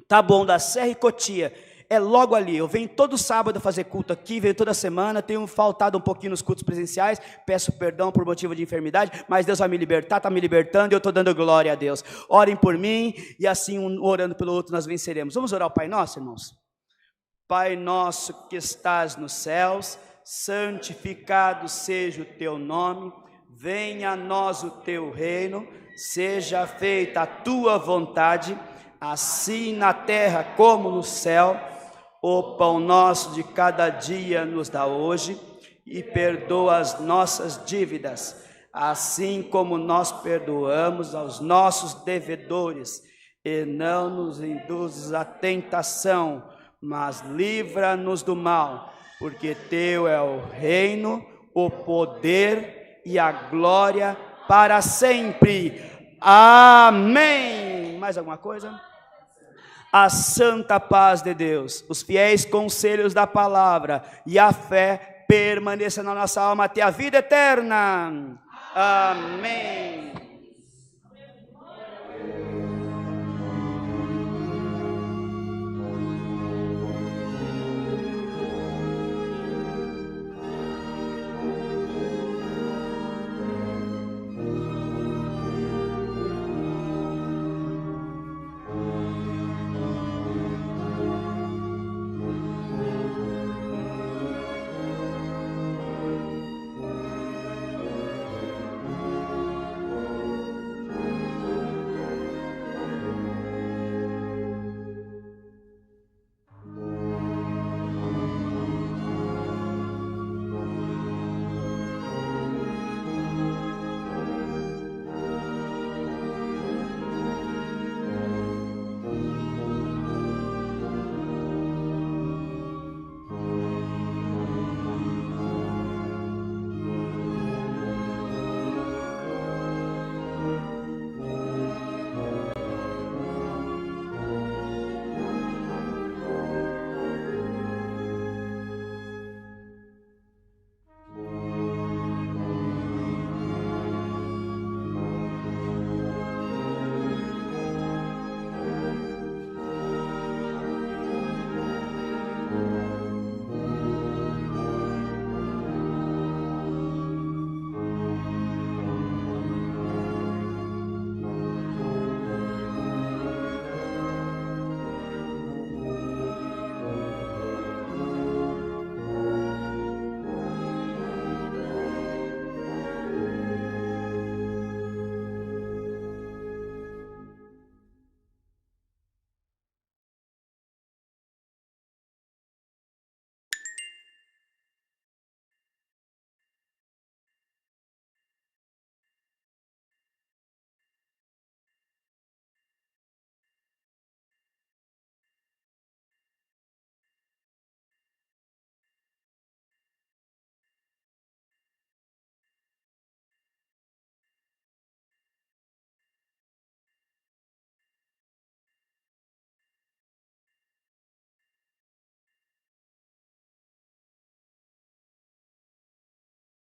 Taboão da Serra e Cotia. É logo ali. Eu venho todo sábado fazer culto aqui, venho toda semana, tenho faltado um pouquinho nos cultos presenciais, peço perdão por motivo de enfermidade, mas Deus vai me libertar, está me libertando e eu estou dando glória a Deus. Orem por mim e assim um orando pelo outro nós venceremos. Vamos orar ao Pai Nosso, irmãos? Pai nosso que estás nos céus, santificado seja o teu nome, venha a nós o teu reino, seja feita a tua vontade, assim na terra como no céu. O pão nosso de cada dia nos dá hoje, e perdoa as nossas dívidas, assim como nós perdoamos aos nossos devedores, e não nos induzes à tentação, mas livra-nos do mal, porque teu é o reino, o poder e a glória para sempre. Amém. Mais alguma coisa? A santa paz de Deus, os fiéis conselhos da palavra e a fé permaneça na nossa alma até a vida eterna. Amém.